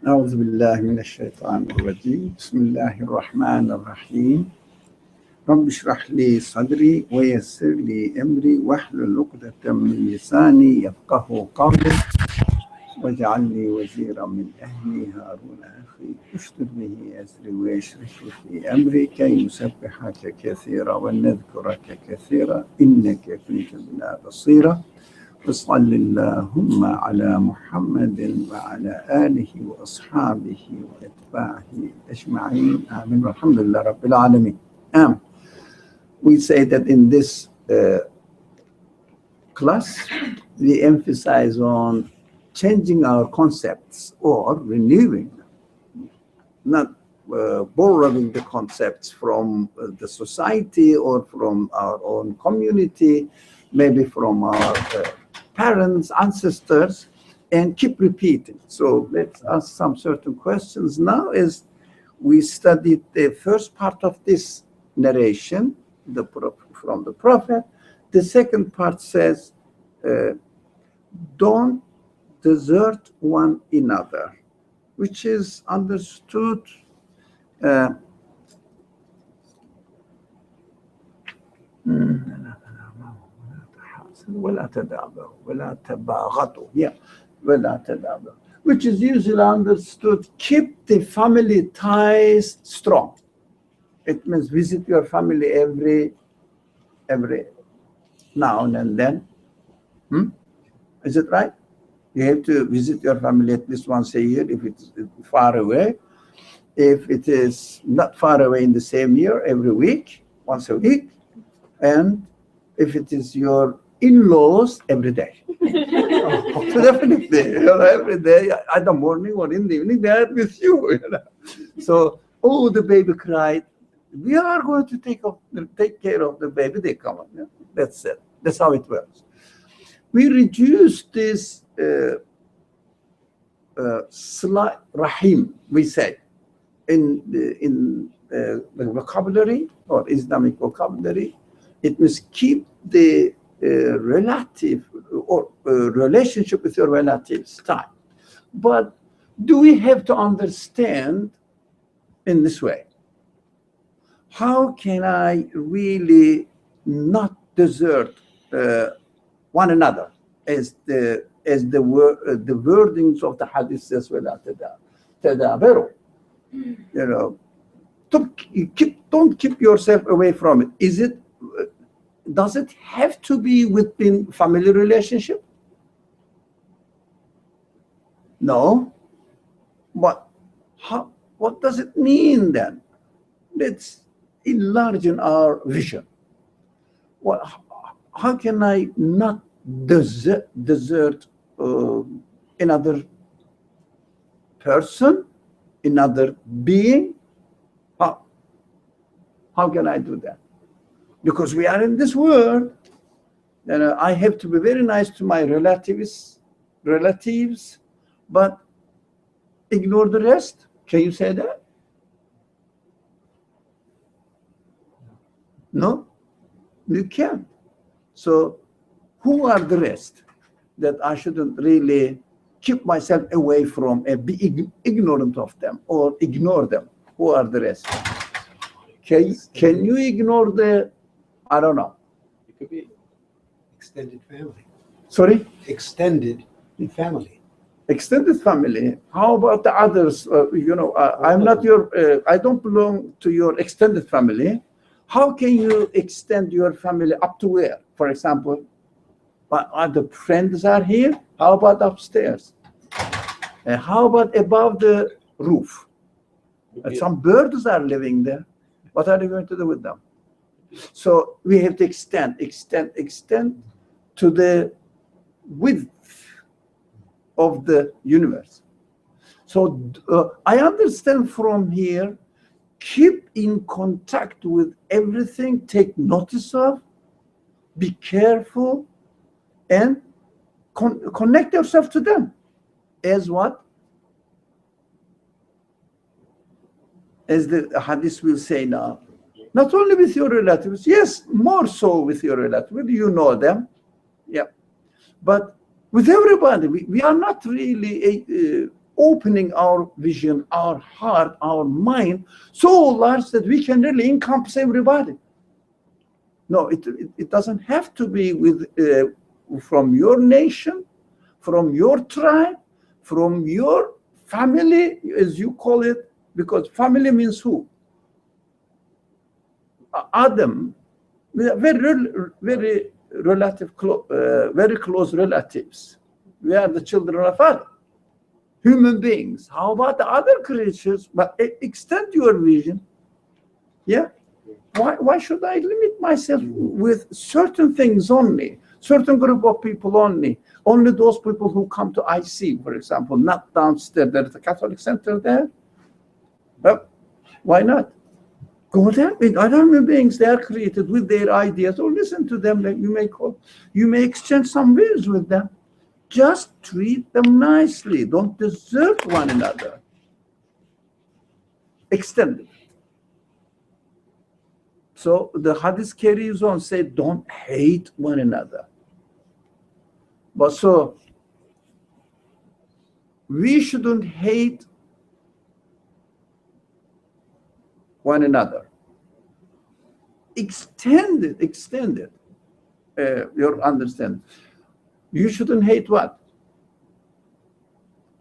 أعوذ بالله من الشيطان الرجيم بسم الله الرحمن الرحيم رب اشرح لي صدري ويسر لي أمري واحلل عقدة من لساني يفقه قولي واجعل لي وزيرا من أهلي هارون أخي اشدد به أزري ويشرك في أمري كي نسبحك كثيرا ونذكرك كثيرا إنك كنت بنا بصيرا وصل اللهم على محمد وعلى آله وأصحابه وأتباعه أجمعين آمين والحمد لله رب العالمين. We say that in this class we emphasize on changing our concepts or renewing them, not borrowing the concepts from the society or from our own community, maybe from our parents, ancestors, and keep repeating. So let's ask some certain questions now as we studied the first part of this narration from the Prophet. The second part says, don't desert one another, which is understood ولا تدابروا ولا تباغضوا ولا تدابروا, which is usually understood keep the family ties strong. It means visit your family every now and then. Is it right? You have to visit your family at least once a year if it's far away. If it is not far away in the same year, every week, once a week. And if it is your in-laws, every day. So definitely, every day, either morning or in the evening, they are with you. So, the baby cried. We are going to take care of the baby. They come on. That's it. That's how it works. We reduce this slight rahim, we say, in the vocabulary or Islamic vocabulary. It must keep the relative or relationship with your relatives tight. But do we have to understand in this way? How can I really not desert one another, as the wordings of the hadith says, tadabaru. Don't keep yourself away from it. Does it have to be within family relationship? No. But what does it mean then? Let's enlarge our vision. How can I not desert another person, another being? How can I do that? Because we are in this world, and I have to be very nice to my relatives, but ignore the rest. Can you say that? No, you can't. So who are the rest that I shouldn't really keep myself away from and be ignorant of them or ignore them? Who are the rest? Can you ignore the, I don't know. It could be extended family. Sorry? Extended family. Extended family. How about the others? I'm not I don't belong to your extended family. How can you extend your family up to where? For example, the friends are here. How about upstairs? And how about above the roof? Some birds are living there. What are you going to do with them? So we have to extend to the width of the universe. So I understand from here, keep in contact with everything, take notice of, be careful, and connect yourself to them. As what? As the hadith will say now, not only with your relatives, yes, more so with your relatives, you know them, yeah, but with everybody. We are not really opening our vision, our heart, our mind so large that we can really encompass everybody. No, it doesn't have to be with from your nation, from your tribe, from your family, as you call it, because family means who? Adam, we are very very close relatives. We are the children of Adam. Human beings. How about the other creatures? But extend your vision. Yeah. Why should I limit myself with certain things only, certain group of people only those people who come to IC, for example, not downstairs. There's a Catholic center there. Well, why not? Go there with other human beings. They are created with their ideas. Or listen to them. You may exchange some views with them. Just treat them nicely. Don't desert one another. Extend it. So the hadith carries on, say, don't hate one another. But so we shouldn't hate one another. Extend it. Your understanding. You shouldn't hate what?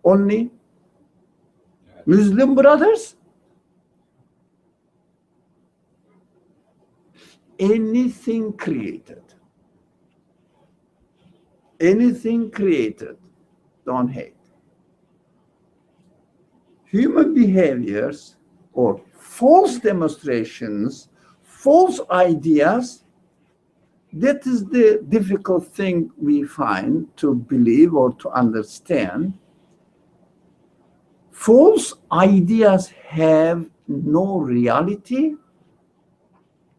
Only Muslim brothers? Anything created, don't hate. Human behaviors or false demonstrations, false ideas, that is the difficult thing we find to believe or to understand. False ideas have no reality.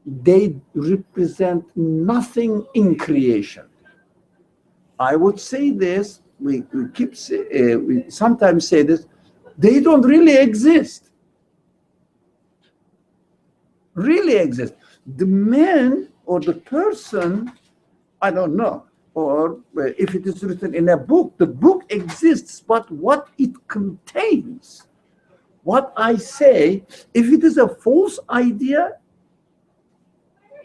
They represent nothing in creation. I would say this, we sometimes say this, they don't really exist. Really exist. The man or the person, I don't know, or if it is written in a book, the book exists, but what it contains, what I say, if it is a false idea,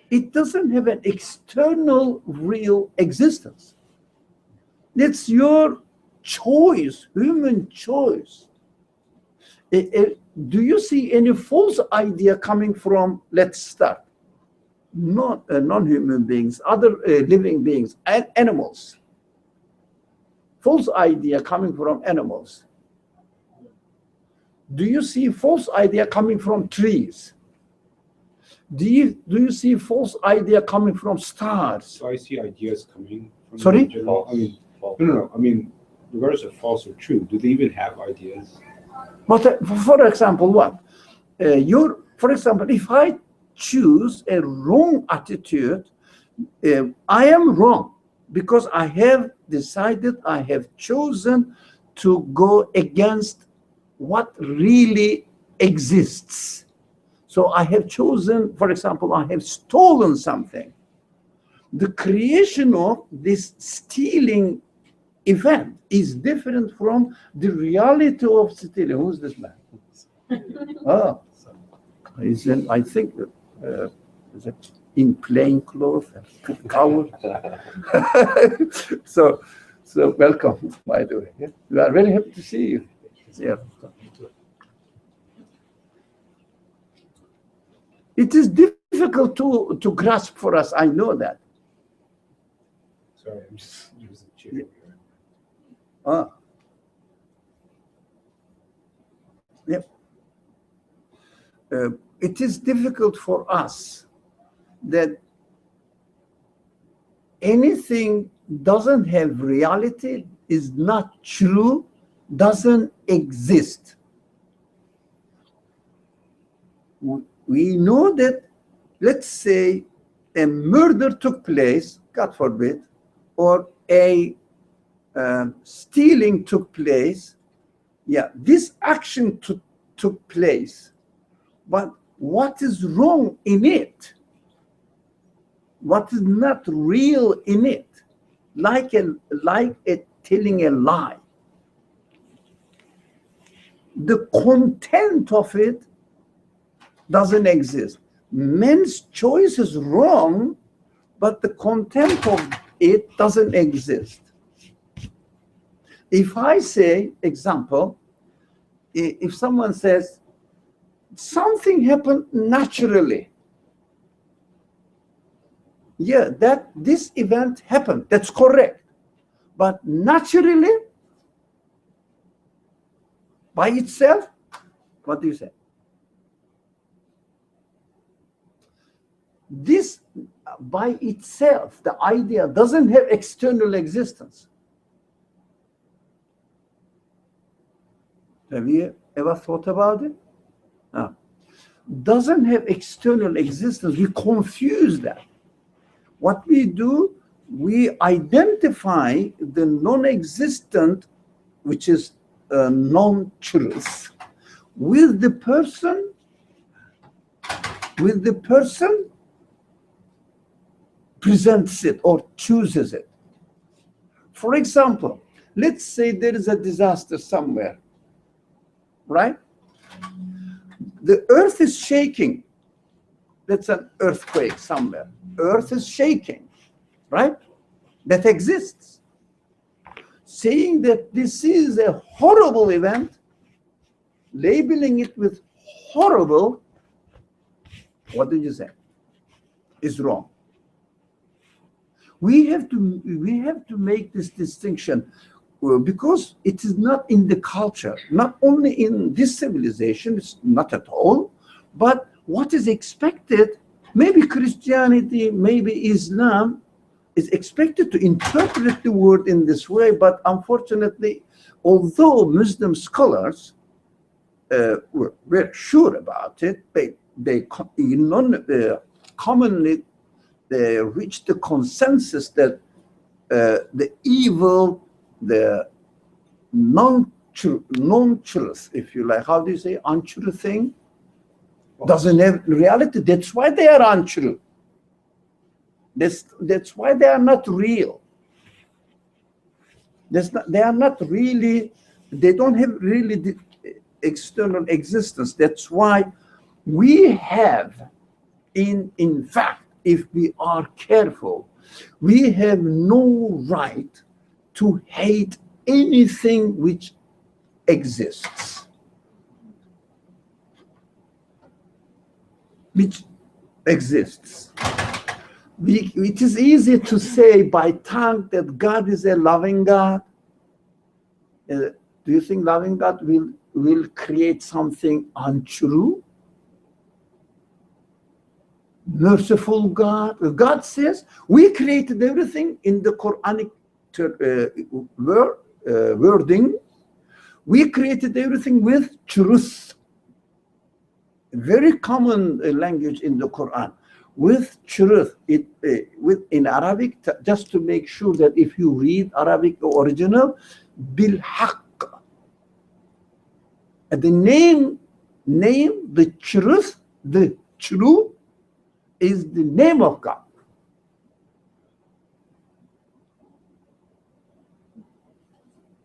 it doesn't have an external real existence. It's your choice, human choice. Do you see any false idea coming from, let's start, not non-human beings, other living beings, and animals? False idea coming from animals. Do you see false idea coming from trees? Do you see false idea coming from stars? So I see ideas coming from. Sorry? No. I mean, regardless of false or true, do they even have ideas? But for example, what? For example, if I choose a wrong attitude, I am wrong because I have decided, I have chosen to go against what really exists. So I have chosen, for example, I have stolen something. The creation of this stealing event is different from the reality of stealing. Who's this man? Oh, he's in, I think, is it in plain clothes, cowl. So welcome, by the way. We are very happy to see you. Yeah. It is difficult to grasp for us. I know that. Sorry, I'm just using a chair. Yeah. It is difficult for us that anything doesn't have reality, is not true, doesn't exist. We know that, let's say, a murder took place, God forbid, or a stealing took place. Yeah, this action took place. But what is wrong in it? What is not real in it? Like telling a lie. the content of it doesn't exist. Man's choice is wrong, but the content of it doesn't exist. If I say, example, if someone says, something happened naturally. Yeah, that this event happened, that's correct. But naturally, by itself, what do you say? This by itself, the idea doesn't have external existence. Have you ever thought about it? No. Doesn't have external existence. We confuse that. What we do, we identify the non-existent, which is non-truth, with the person presents it or chooses it. For example, let's say there is a disaster somewhere, right? The earth is shaking. That's an earthquake somewhere. Earth is shaking, right? That exists. Saying that this is a horrible event, labeling it with horrible, what did you say? Is wrong. We have to make this distinction because it is not in the culture, not only in this civilization, it's not at all, but what is expected, maybe Christianity, maybe Islam, is expected to interpret the word in this way, but unfortunately, although Muslim scholars were sure about it, they commonly reached the consensus that the evil, the non-truth, if you like, how do you say, untrue thing, doesn't have reality. That's why they are untrue. That's why they are not real. They are not really, they don't have really the external existence. That's why we have, in fact, if we are careful, we have no right to hate anything which exists. Which exists. It is easy to say by tongue that God is a loving God. Do you think loving God will create something untrue? Merciful God. God says we created everything in the Quranic wording. We created everything with truth. Very common language in the Quran. With truth, in Arabic, just to make sure that if you read Arabic original, bil haqq. The name, the truth, the true, is the name of God.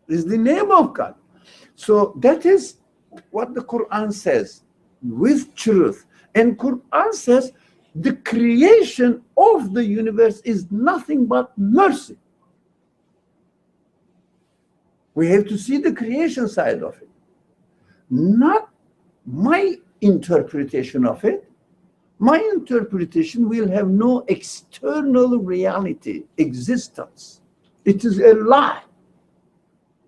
Is the name of God. So that is what the Quran says, with truth. And Quran says the creation of the universe is nothing but mercy. We have to see the creation side of it, not my interpretation of it. My interpretation will have no external reality, existence. It is a lie.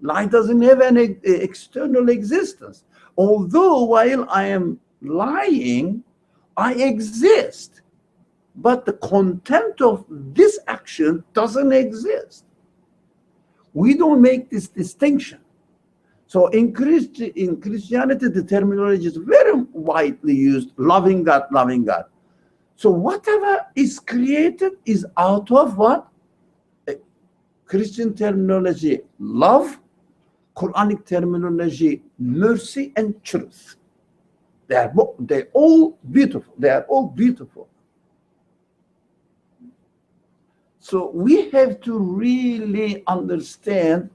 Lie doesn't have an external existence. Although while I am lying, I exist. But the content of this action doesn't exist. We don't make this distinction. So in Christianity, the terminology is very widely used, loving God, loving God. So whatever is created is out of what? Christian terminology, love. Quranic terminology, mercy and truth. They're all beautiful. They are all beautiful. So we have to really understand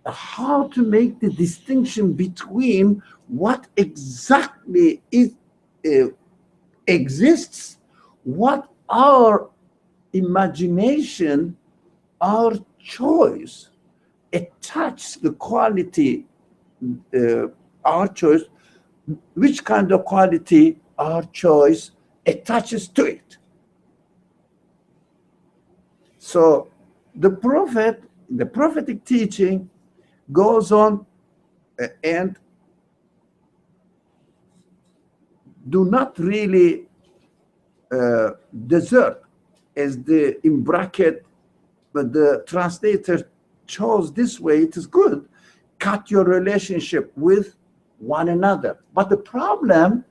how to make the distinction between what exactly exists, what our imagination, our choice attach the quality, our choice, which kind of quality our choice attaches to it. So the prophetic teaching goes on and do not really desert, as the in bracket, but the translator chose this way, it is good, cut your relationship with one another. But the problem,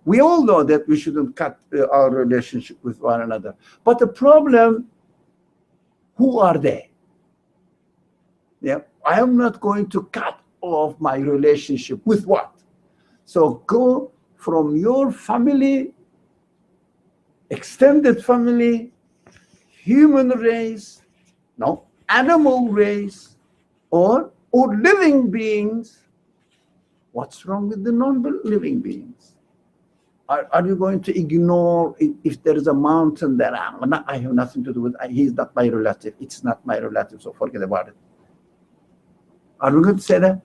we all know that we shouldn't cut our relationship with one another. But the problem, who are they? Yeah, I am not going to cut off my relationship with what? So go from your family, extended family, human race, no, animal race, or living beings. What's wrong with the non-living beings? Are you going to ignore if there is a mountain that I have nothing to do with, he's not my relative, it's not my relative, so forget about it? Are we going to say that?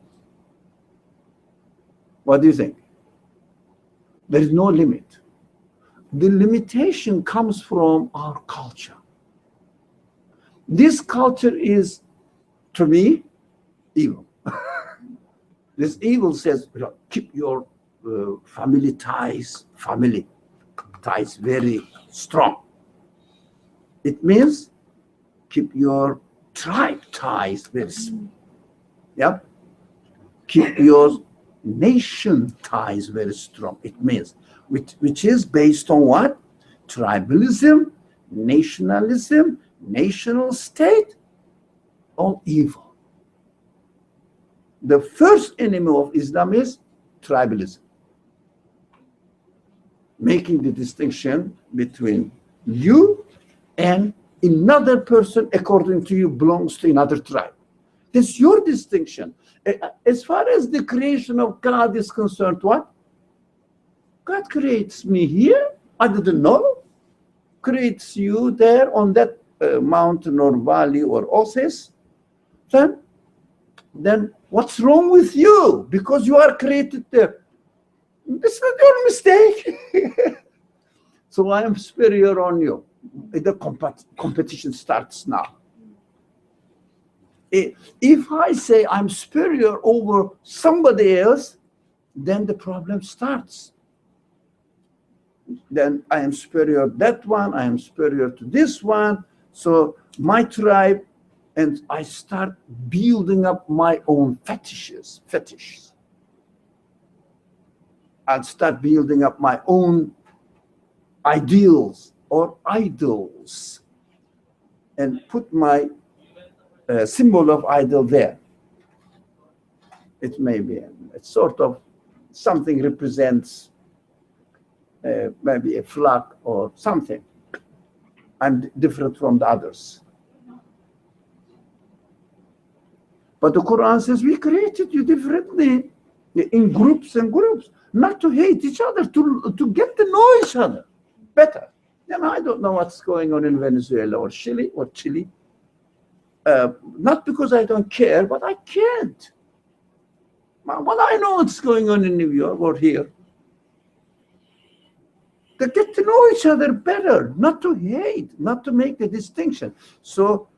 What do you think? There is no limit. The limitation comes from our culture. This culture is, to me, evil. This evil says, keep your family ties very strong. It means keep your tribe ties very strong. Yep. Keep your nation ties very strong. It means, which is based on what? Tribalism, nationalism, national state, all evil. The first enemy of Islam is tribalism. Making the distinction between you and another person according to you belongs to another tribe. That's your distinction. As far as the creation of God is concerned, what? God creates me here, I didn't know. Creates you there on that mountain or valley or oasis. Then what's wrong with you? Because you are created there. It's not your mistake. So I am superior on you. The competition starts now. If I say I'm superior over somebody else, then the problem starts. Then I am superior to that one, I am superior to this one. So my tribe, and I start building up my own fetishes. I'll start building up my own ideals or idols and put my symbol of idol there. It may be a sort of something represents maybe a flag or something. I'm different from the others. But the Quran says we created you differently in groups and groups, not to hate each other, to get to know each other better. And I don't know what's going on in Venezuela or Chile. Not because I don't care, but I can't. Well, I know what's going on in New York or here. To get to know each other better, not to hate, not to make the distinction. So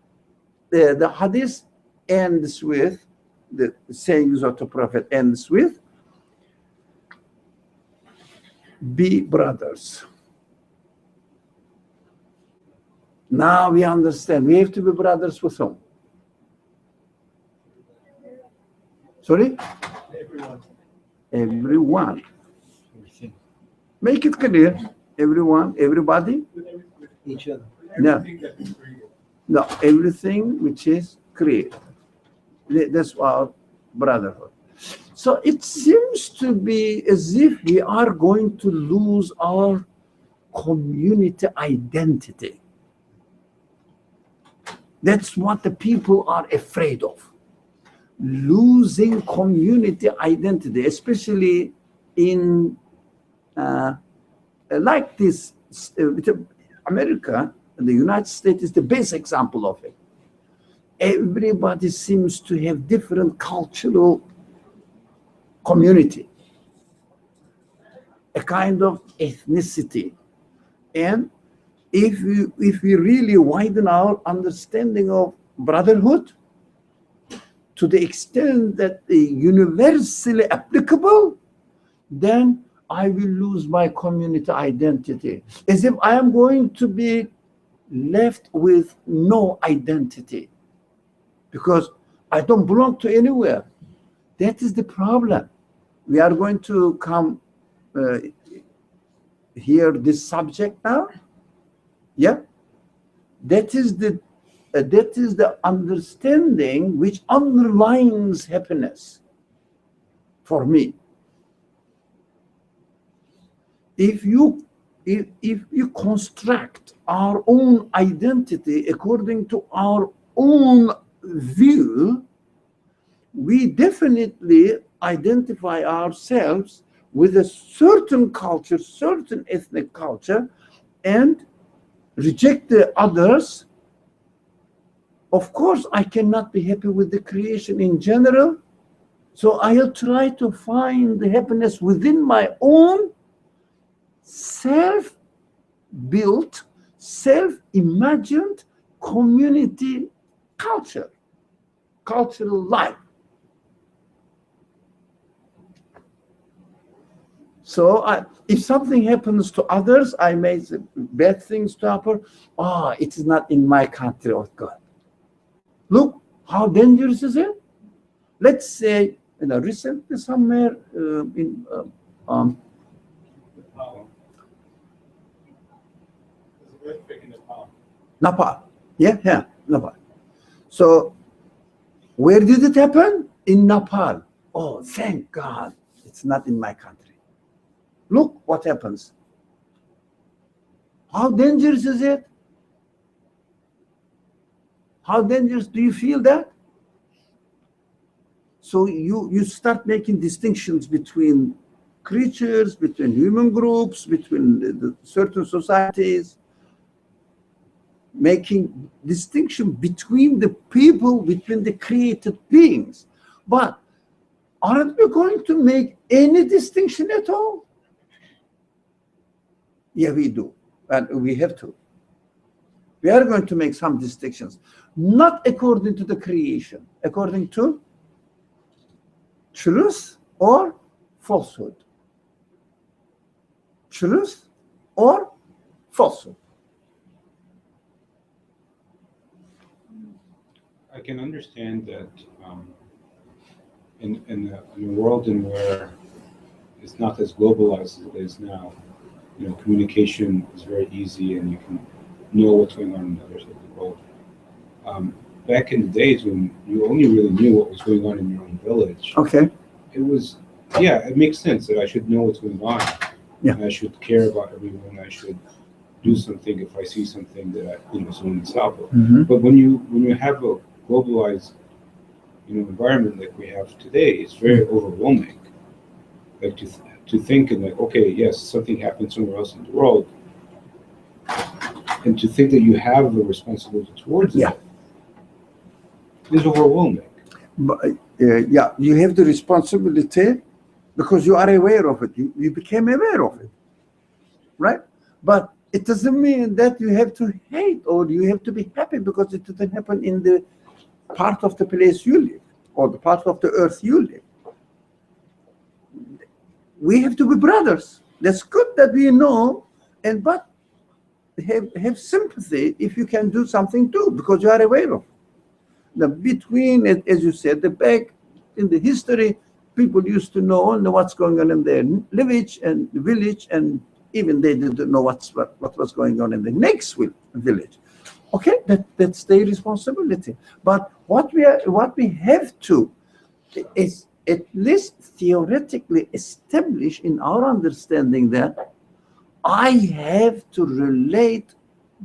the hadith ends with, the sayings of the Prophet ends with, be brothers. Now we understand. We have to be brothers with whom? Sorry? Everyone. Make it clear. Everyone, everybody. Each other. No, everything which is created. That's our brotherhood. So it seems to be as if we are going to lose our community identity. That's what the people are afraid of. losing community identity, especially in like this, America and the United States is the best example of it. Everybody seems to have different cultural community, a kind of ethnicity. And if we really widen our understanding of brotherhood to the extent that the universally applicable, then I will lose my community identity, as if I am going to be left with no identity because I don't belong to anywhere. That is the problem. We are going to come hear this subject now. Yeah, that is the understanding which underlines happiness for me. If you construct our own identity according to our own view, we definitely identify ourselves with a certain culture, certain ethnic culture, and reject the others. Of course, I cannot be happy with the creation in general, so I'll try to find the happiness within my own self-built, self-imagined community culture, cultural life. So if something happens to others, I may say bad things to happen. It is not in my country of God. Look, how dangerous is it? Let's say, recently somewhere in Nepal. Yeah, Nepal. So, where did it happen? In Nepal. Oh, thank God, it's not in my country. Look what happens. How dangerous is it? How dangerous do you feel that? So you start making distinctions between creatures, between human groups, between the certain societies, making distinction between the people, between the created beings. But aren't we going to make any distinction at all? Yeah, we do, and we have to. We are going to make some distinctions, not according to the creation, according to truth or falsehood. Truth or falsehood. I can understand that in a world in where it's not as globalized as it is now, communication is very easy and you can know what's going on the other side of the world. Back in the days when you only really knew what was going on in your own village, okay, it makes sense that I should know what's going on. Yeah. And I should care about everyone. I should do something if I see something that so on and so forth. Mm-hmm. But when you have a globalized environment like we have today, it's very overwhelming. Like to think and okay, yes, something happened somewhere else in the world, and to think that you have a responsibility towards it is overwhelming. But, you have the responsibility because you are aware of it. You became aware of it, right? But it doesn't mean that you have to hate or you have to be happy because it didn't happen in the part of the place you live or the part of the earth you live. We have to be brothers. That's good that we know, but have sympathy if you can do something too, because you are aware of it. Between, as you said, the back in the history, people used to know what's going on in their village, and even they didn't know what was going on in the next village. Okay, that's their responsibility. But what we have to is at least theoretically establish in our understanding that I have to relate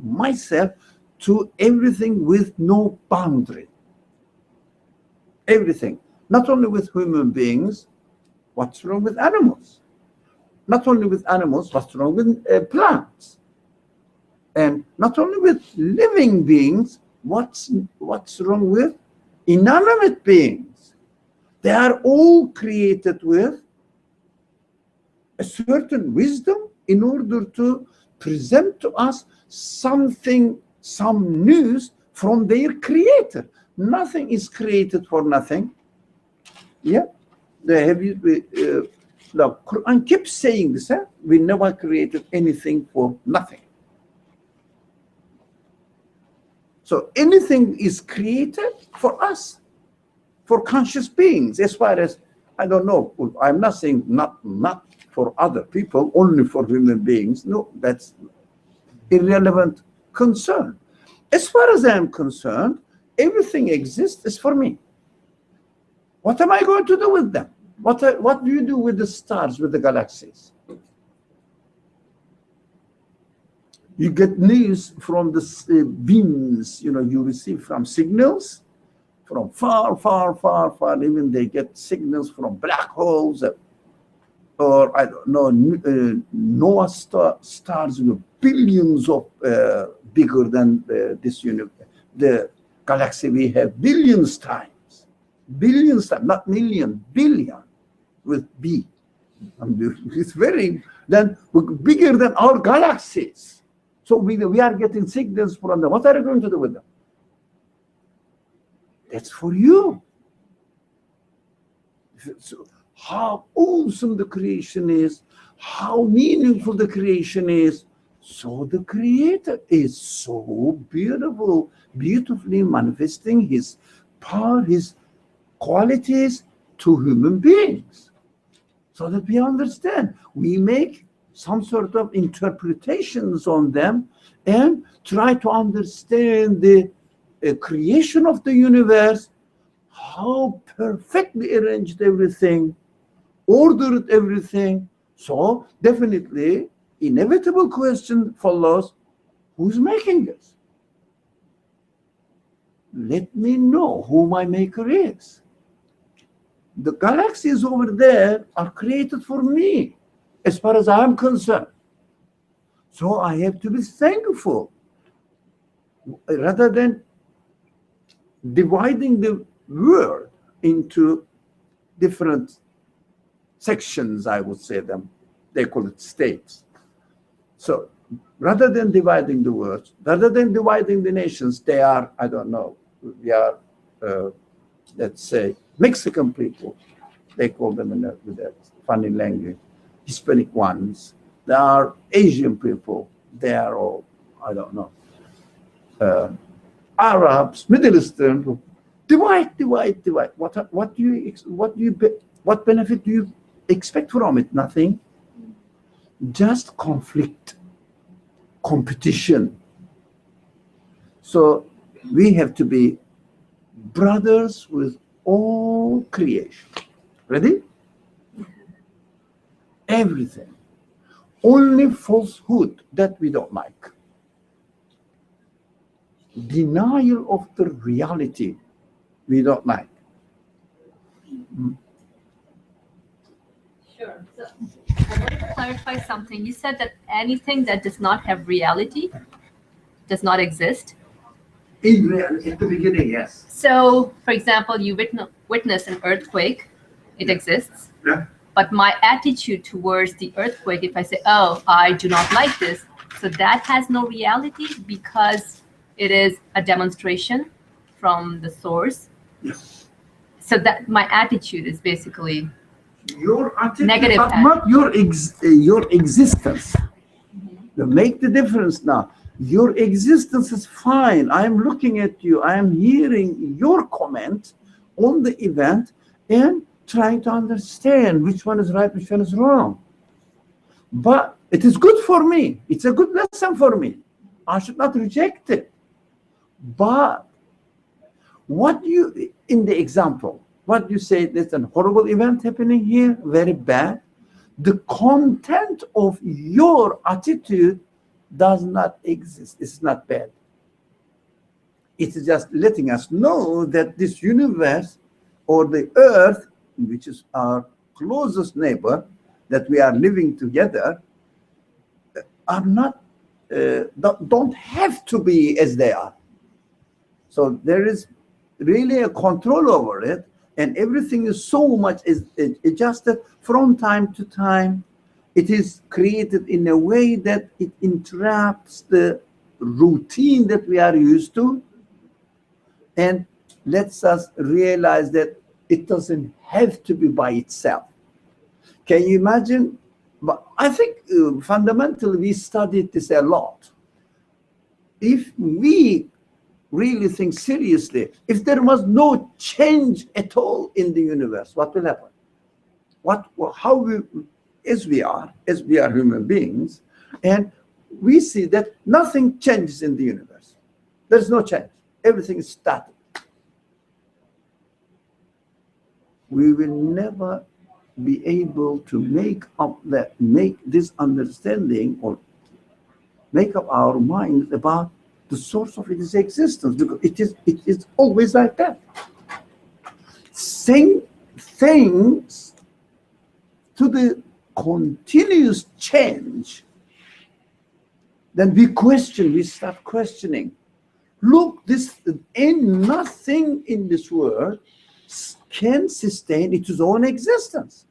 myself to everything with no boundary. everything. Not only with human beings, what's wrong with animals? Not only with animals, what's wrong with plants? And not only with living beings, what's wrong with inanimate beings? They are all created with a certain wisdom in order to present to us something, some news from their creator. Nothing is created for nothing. Yeah, the Quran keeps saying this. We never created anything for nothing. So anything is created for us, for conscious beings. As far as, I don't know, I'm not saying not for other people, only for human beings. No, that's irrelevant concern. As far as I am concerned, everything exists is for me. What am I going to do with them? What do you do with the stars, with the galaxies? You get news from the beams, you receive from signals from far, far, far, far. Even they get signals from black holes, or I don't know, Noah stars, billions of bigger than this universe. The galaxy we have billions times, not million, billion with B. It's very then bigger than our galaxies. So we are getting signals from them. What are you going to do with them? That's for you. So how awesome the creation is, how meaningful the creation is. So the Creator is so beautiful, beautifully manifesting His power, His qualities to human beings, so that we understand. We make some sort of interpretations on them and try to understand the creation of the universe, how perfectly arranged everything, ordered everything. So definitely, inevitable question follows: who's making this? Let me know who my maker is. The galaxies over there are created for me, as far as I'm concerned. So I have to be thankful. Rather than dividing the world into different sections, I would say them, they call it states. So rather than dividing the world, rather than dividing the nations, they are, I don't know, we are, let's say, Mexican people. They call them with that funny language. Hispanic ones. There are Asian people. They are all, I don't know, Arabs, Middle Eastern people. Divide. What benefit do you expect from it? Nothing. Just conflict, competition. So we have to be brothers with all creation. Ready? Everything. Only falsehood that we don't like. Denial of the reality we don't like. Sure. So I want to clarify something. You said that anything that does not have reality does not exist. In reality, at the beginning, yes. So, for example, you witness an earthquake, it exists. Yeah. But my attitude towards the earthquake, if I say, oh, I do not like this, so that has no reality because it is a demonstration from the source. Yes. So that my attitude is basically Your attitude, negative, but not your existence. You make the difference now. Your existence is fine. I am looking at you. I am hearing your comment on the event and trying to understand which one is right, which one is wrong. But it is good for me. It's a good lesson for me. I should not reject it. But what you, in the example, what you say, there's a horrible event happening here, very bad. The content of your attitude does not exist. It's not bad. It's just letting us know that this universe or the earth, which is our closest neighbor that we are living together, are not, don't have to be as they are. So there is really a control over it, and everything is so much is adjusted from time to time. It is created in a way that it interrupts the routine that we are used to, and lets us realize that it doesn't have to be by itself. Can you imagine? But I think fundamentally we studied this a lot. If we really think seriously, if there was no change at all in the universe, what will happen? How we, as we are human beings, and we see that nothing changes in the universe. There's no change. Everything is static. We will never be able to make this understanding or make up our minds about the source of its existence, because it is always like that. Same things to the continuous change, then we start questioning. Look, ain't nothing in this world can sustain its own existence.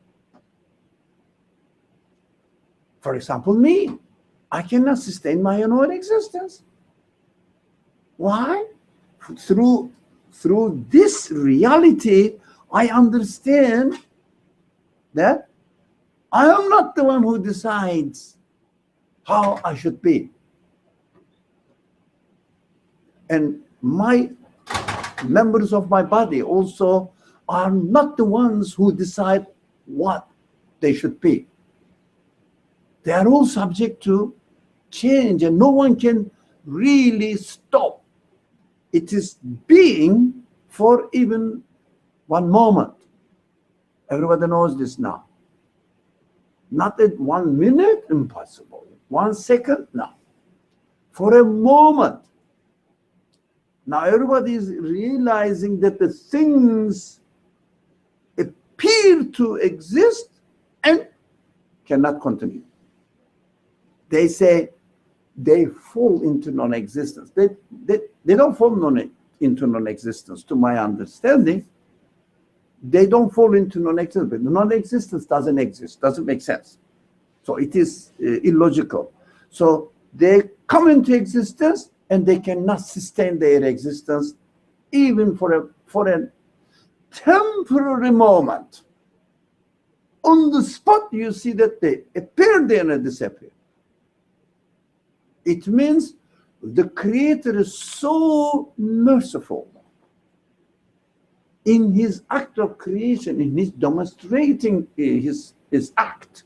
For example, me, I cannot sustain my own existence. Why? Through this reality, I understand that I am not the one who decides how I should be. And my members of my body also are not the ones who decide what they should be. They are all subject to change, and no one can really stop it is being for even one moment. Everybody knows this now. Not at 1 minute, impossible. 1 second, no. For a moment. Now everybody is realizing that the things appear to exist and cannot continue. They say they fall into non-existence. They don't fall into non-existence, to my understanding. They don't fall into non-existence, but non-existence doesn't exist, doesn't make sense. So it is illogical. So they come into existence and they cannot sustain their existence even for a temporary moment. On the spot, you see that they appear there and disappear. It means the Creator is so merciful in his act of creation, in his demonstrating his act.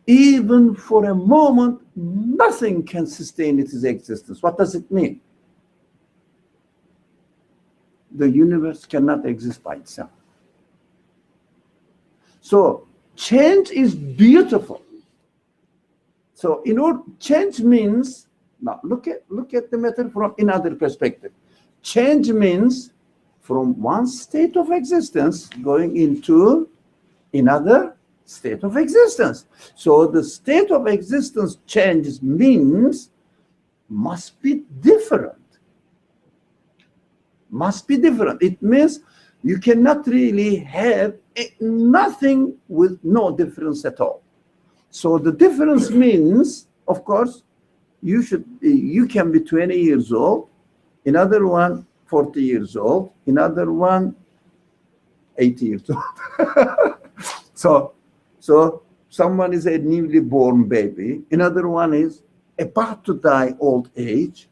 Even for a moment, nothing can sustain its existence. What does it mean? The universe cannot exist by itself. So change is beautiful. So change means, now look at the matter from another perspective. Change means from one state of existence going into another state of existence. So the state of existence changes means must be different. Must be different. It means you cannot really have nothing with no difference at all. So the difference means, of course, you can be 20 years old, another one 40 years old, another one 80 years old. So someone is a newly born baby, another one is about to die old age.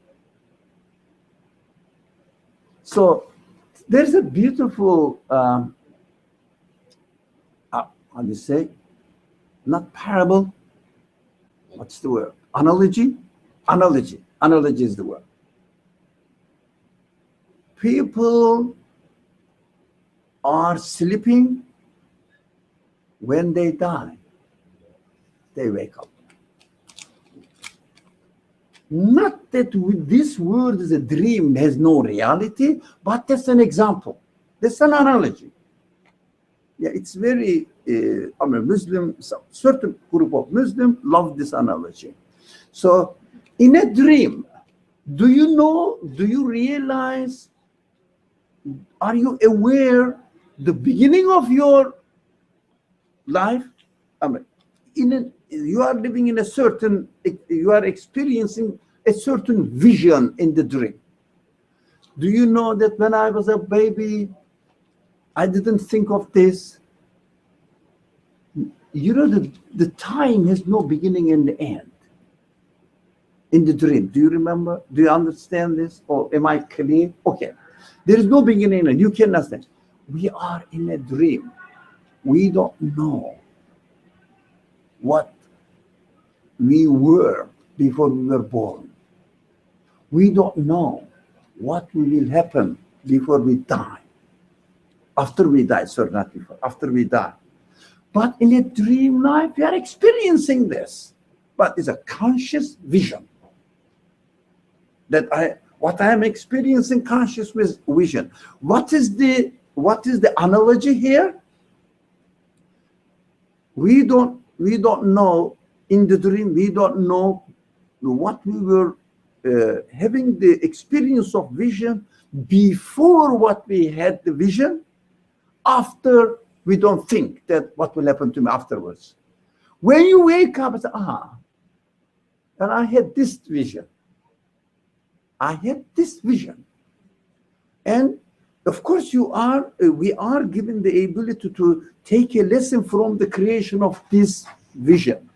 So there's a beautiful, how do you say? Not parable. What's the word? Analogy? Analogy. Analogy is the word. People are sleeping. When they die, they wake up. Not that this world is a dream, has no reality, but that's an example. That's an analogy. Yeah, it's very, I mean, Muslim, certain group of Muslims love this analogy. So in a dream, do you realize, are you aware the beginning of your life? I mean, you are living in a certain, you are experiencing a certain vision in the dream. Do you know that when I was a baby, I didn't think of this? You know, the time has no beginning and end in the dream. Do you remember? Do you understand this? Or am I clear? Okay. There is no beginning and end. You can understand. We are in a dream. We don't know what we were before we were born. We don't know what will happen before we die. After we die, sorry, not before, after we die. But in a dream life, we are experiencing this. But it's a conscious vision. That what I am experiencing, conscious vision. What is the analogy here? We don't know in the dream, we don't know what we were having the experience of vision before what we had the vision. After, we don't think that what will happen to me afterwards. When you wake up and say, and I had this vision. I had this vision. And of course we are given the ability to take a lesson from the creation of this vision.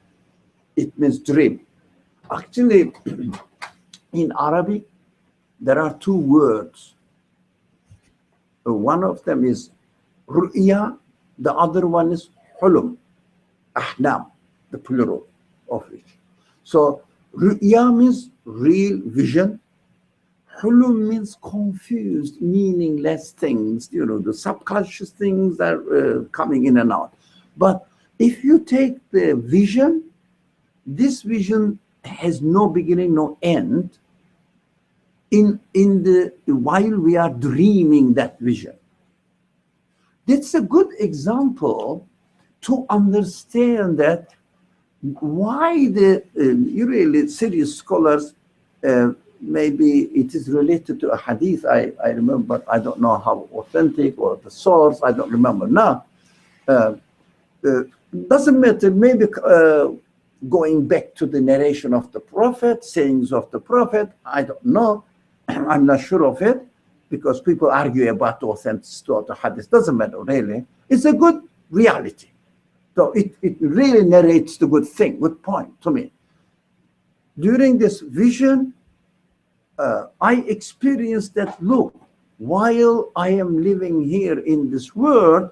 It means dream. Actually, in Arabic, there are two words. One of them is ru'ya, the other one is hulum, ahnam, the plural of which. So ru'ya means real vision. Hulum means confused, meaningless things, you know, the subconscious things that are coming in and out. But if you take the vision, this vision has no beginning, no end while we are dreaming that vision. That's a good example to understand that why the really serious scholars, maybe it is related to a hadith, I remember, I don't know how authentic or the source, I don't remember now. Doesn't matter, maybe going back to the narration of the Prophet, sayings of the Prophet, I don't know, I'm not sure of it, because people argue about the authenticity of the hadith. Doesn't matter really. It's a good reality. So it really narrates the good thing, good point to me. During this vision, I experienced that, look, while I am living here in this world,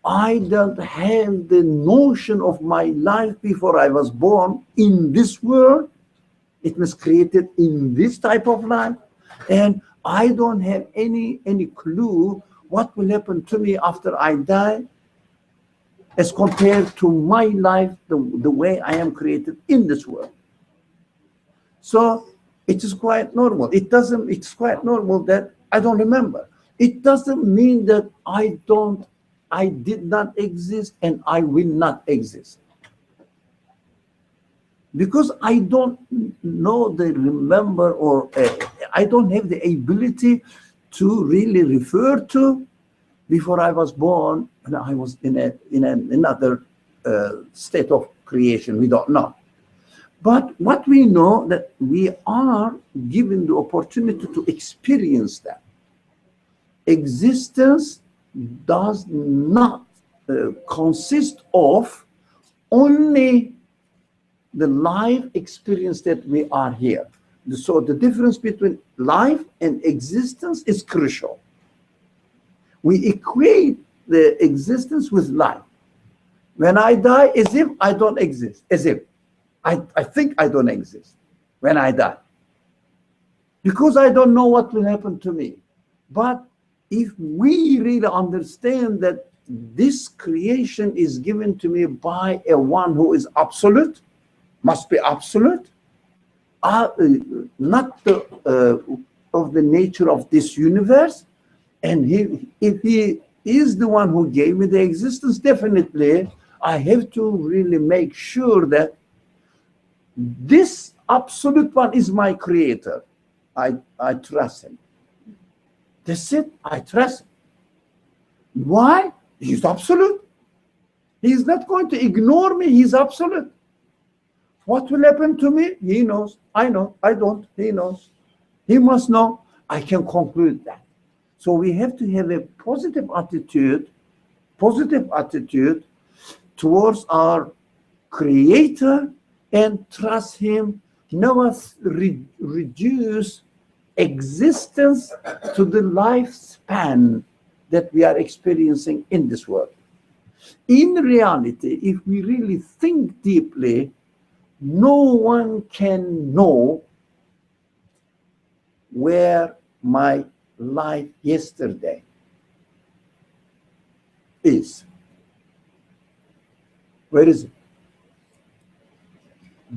I don't have the notion of my life before I was born in this world. It was created in this type of life. And I don't have any clue what will happen to me after I die as compared to my life, the way I am created in this world. So it is quite normal. It's quite normal that I don't remember. It doesn't mean that I did not exist and I will not exist. Because I don't know the remember, or I don't have the ability to really refer to before I was born and I was in another state of creation. We don't know. But what we know, that we are given the opportunity to experience that. Existence does not consist of only the life experience that we are here. So the difference between life and existence is crucial. We equate the existence with life. When I die, as if I don't exist, as if I think I don't exist when I die, because I don't know what will happen to me. But if we really understand that this creation is given to me by a one who is absolute, must be absolute, not of the nature of this universe, And if he is the one who gave me the existence, definitely I have to really make sure that this absolute one is my creator. I trust him. That's it. I trust him. Why? He's absolute. He's not going to ignore me. He's absolute. What will happen to me? He knows. I know. I don't. He knows. He must know. I can conclude that. So we have to have a positive attitude towards our creator and trust him. Never reduce existence to the lifespan that we are experiencing in this world. In reality, if we really think deeply, no one can know where my life yesterday is. Where is it?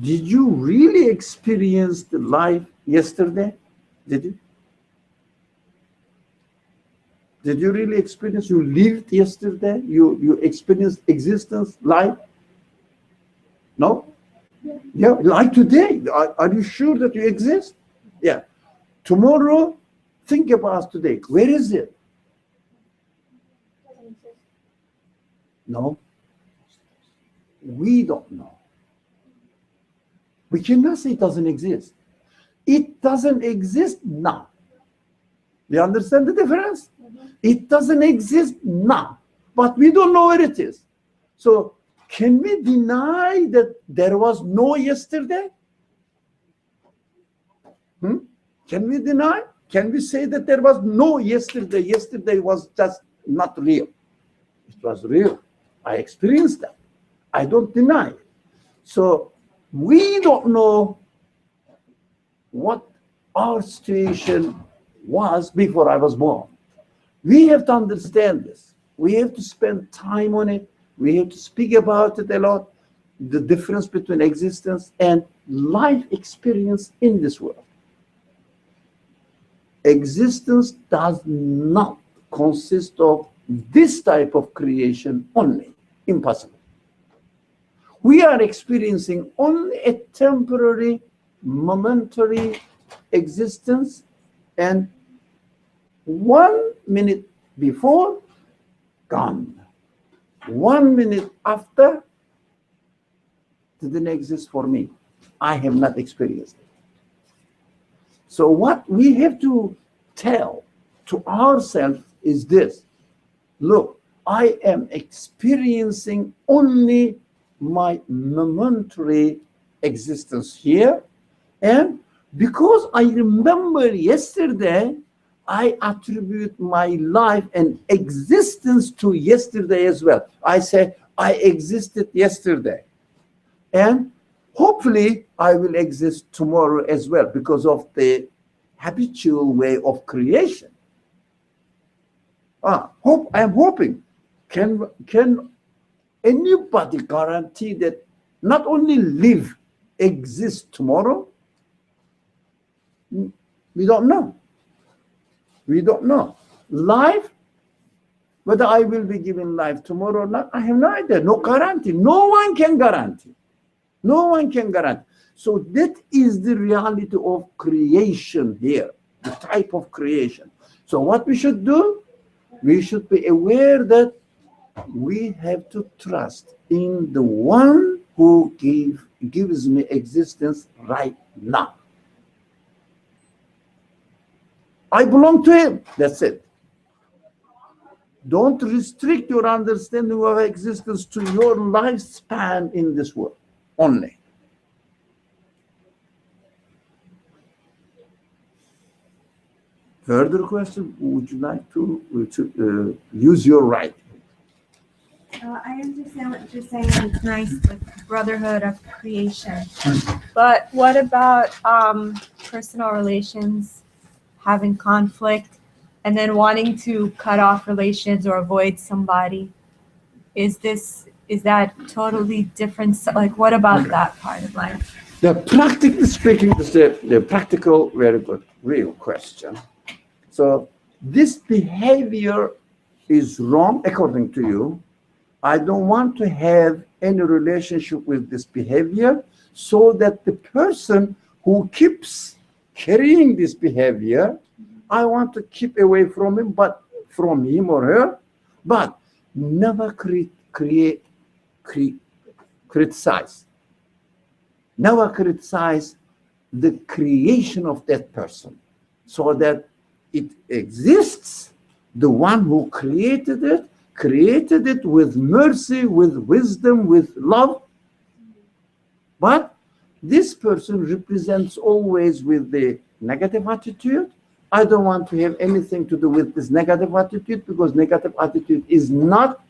Did you really experience the life yesterday? Did you? Did you really experience? You lived yesterday? You experienced existence, life? No? Yeah, like today. Are you sure that you exist? Yeah. Tomorrow, think about today. Where is it? No. We don't know. We cannot say it doesn't exist. It doesn't exist now. You understand the difference? It doesn't exist now, but we don't know where it is. So can we deny that there was no yesterday? Can we deny? Can we say that there was no yesterday? Yesterday was just not real. It was real. I experienced that. I don't deny it. So we don't know what our situation was before I was born. We have to understand this. We have to spend time on it. We have to speak about it a lot. The difference between existence and life experience in this world. Existence does not consist of this type of creation only. Impossible. We are experiencing only a temporary, momentary existence, and 1 minute before, gone. 1 minute after, didn't exist for me. I have not experienced it. So what we have to tell to ourselves is this. Look, I am experiencing only my momentary existence here. And because I remember yesterday, I attribute my life and existence to yesterday as well. I say, I existed yesterday. And hopefully, I will exist tomorrow as well because of the habitual way of creation. I'm hoping. Can anybody guarantee that not only live, exist tomorrow? We don't know. We don't know. Life, whether I will be given life tomorrow or not, I have no idea. No guarantee. No one can guarantee. No one can guarantee. So that is the reality of creation here, the type of creation. So what we should do, we should be aware that we have to trust in the one who gives me existence right now. I belong to him. That's it. Don't restrict your understanding of existence to your lifespan in this world only. Further question? Would you like to use your right? I understand what you're saying. It's nice, like brotherhood of creation. But what about personal relations, having conflict, and then wanting to cut off relations or avoid somebody? Is that totally different? Like, what about that part of life? Practically speaking, is the practical, very good, real question. So this behavior is wrong according to you. I don't want to have any relationship with this behavior, so that the person who keeps carrying this behavior, I want to keep away from him, but from him or her, but never criticize. Never criticize the creation of that person, so that it exists. The one who created it with mercy, with wisdom, with love. But this person represents always with the negative attitude. I don't want to have anything to do with this negative attitude, because negative attitude is not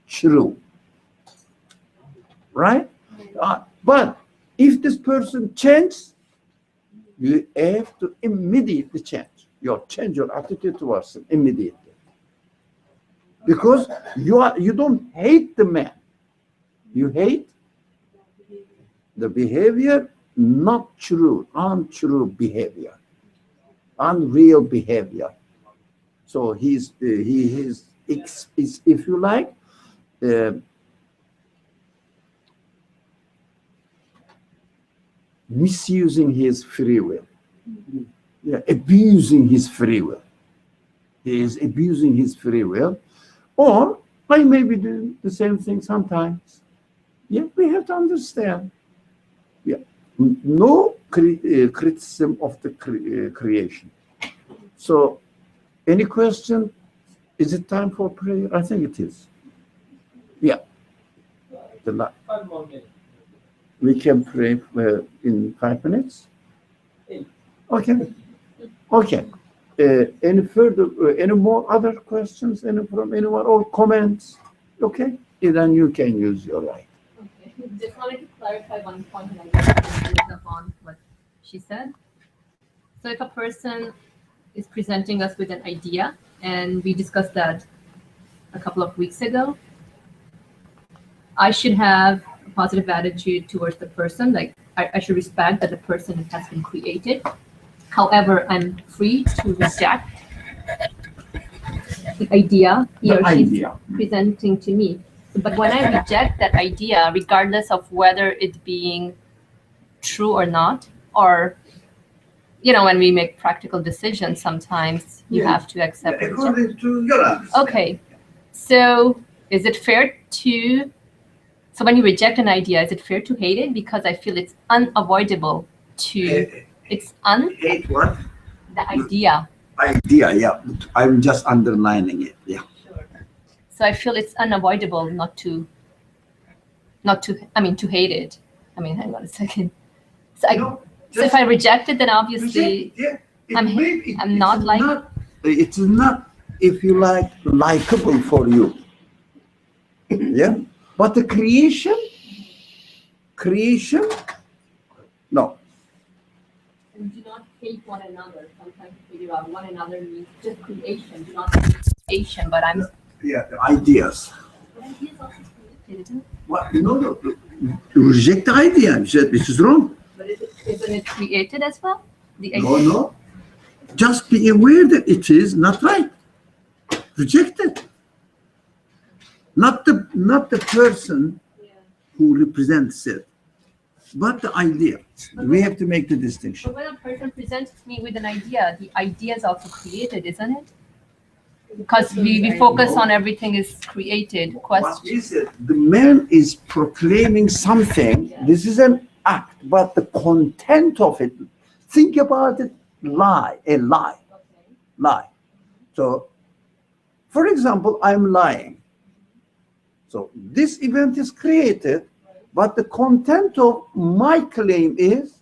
true. Right? But if this person changes, you have to immediately change. Change your attitude towards him immediately. Because you don't hate the man. You hate the behavior, not true, untrue behavior, unreal behavior. So he is, if you like, misusing his free will. Yeah, abusing his free will. He is abusing his free will. Or I may be doing the same thing sometimes. Yeah, we have to understand. Yeah, no criticism of the creation. So, any question? Is it time for prayer? I think it is. Yeah. 5 more minutes. We can pray in 5 minutes. Okay. Okay. Any further, any more other questions from anyone or comments? Okay. Then you can use your right. Okay. Just wanted to clarify one point, and I guess build upon what she said. So if a person is presenting us with an idea, and we discussed that a couple of weeks ago, I should have a positive attitude towards the person. Like I should respect that the person has been created. However, I'm free to reject the idea he or she's presenting to me. But when I reject that idea, regardless of whether it being true or not, or when we make practical decisions, sometimes you have to accept it. According to your understanding. Okay, so is it fair to? So when you reject an idea, is it fair to hate it? Because I feel it's unavoidable to. It's Hate what? the idea. Idea, yeah. I'm just underlining it. Yeah. Sure. So I feel it's unavoidable to hate it. Hang on a second. So if I reject it, then obviously I'm not like it. It is not, if you like, likable for you. Yeah. But the creation, no. And do not hate one another. Sometimes you figure out one another means just creation. Do not hate creation, but I'm. Yeah, the ideas. But ideas also created, isn't it? Well, no, reject the idea. This is wrong. But isn't it created as well? The idea. No. Just be aware that it is not right. Reject it. Not the person who represents it, but the idea. We have to make the distinction. But when a person presents me with an idea, the idea is also created, isn't it? Because we focus on everything is created. What is it? The man is proclaiming something. This is an act, but the content of it, think about it, lie. So, for example, I'm lying. So this event is created, but the content of my claim is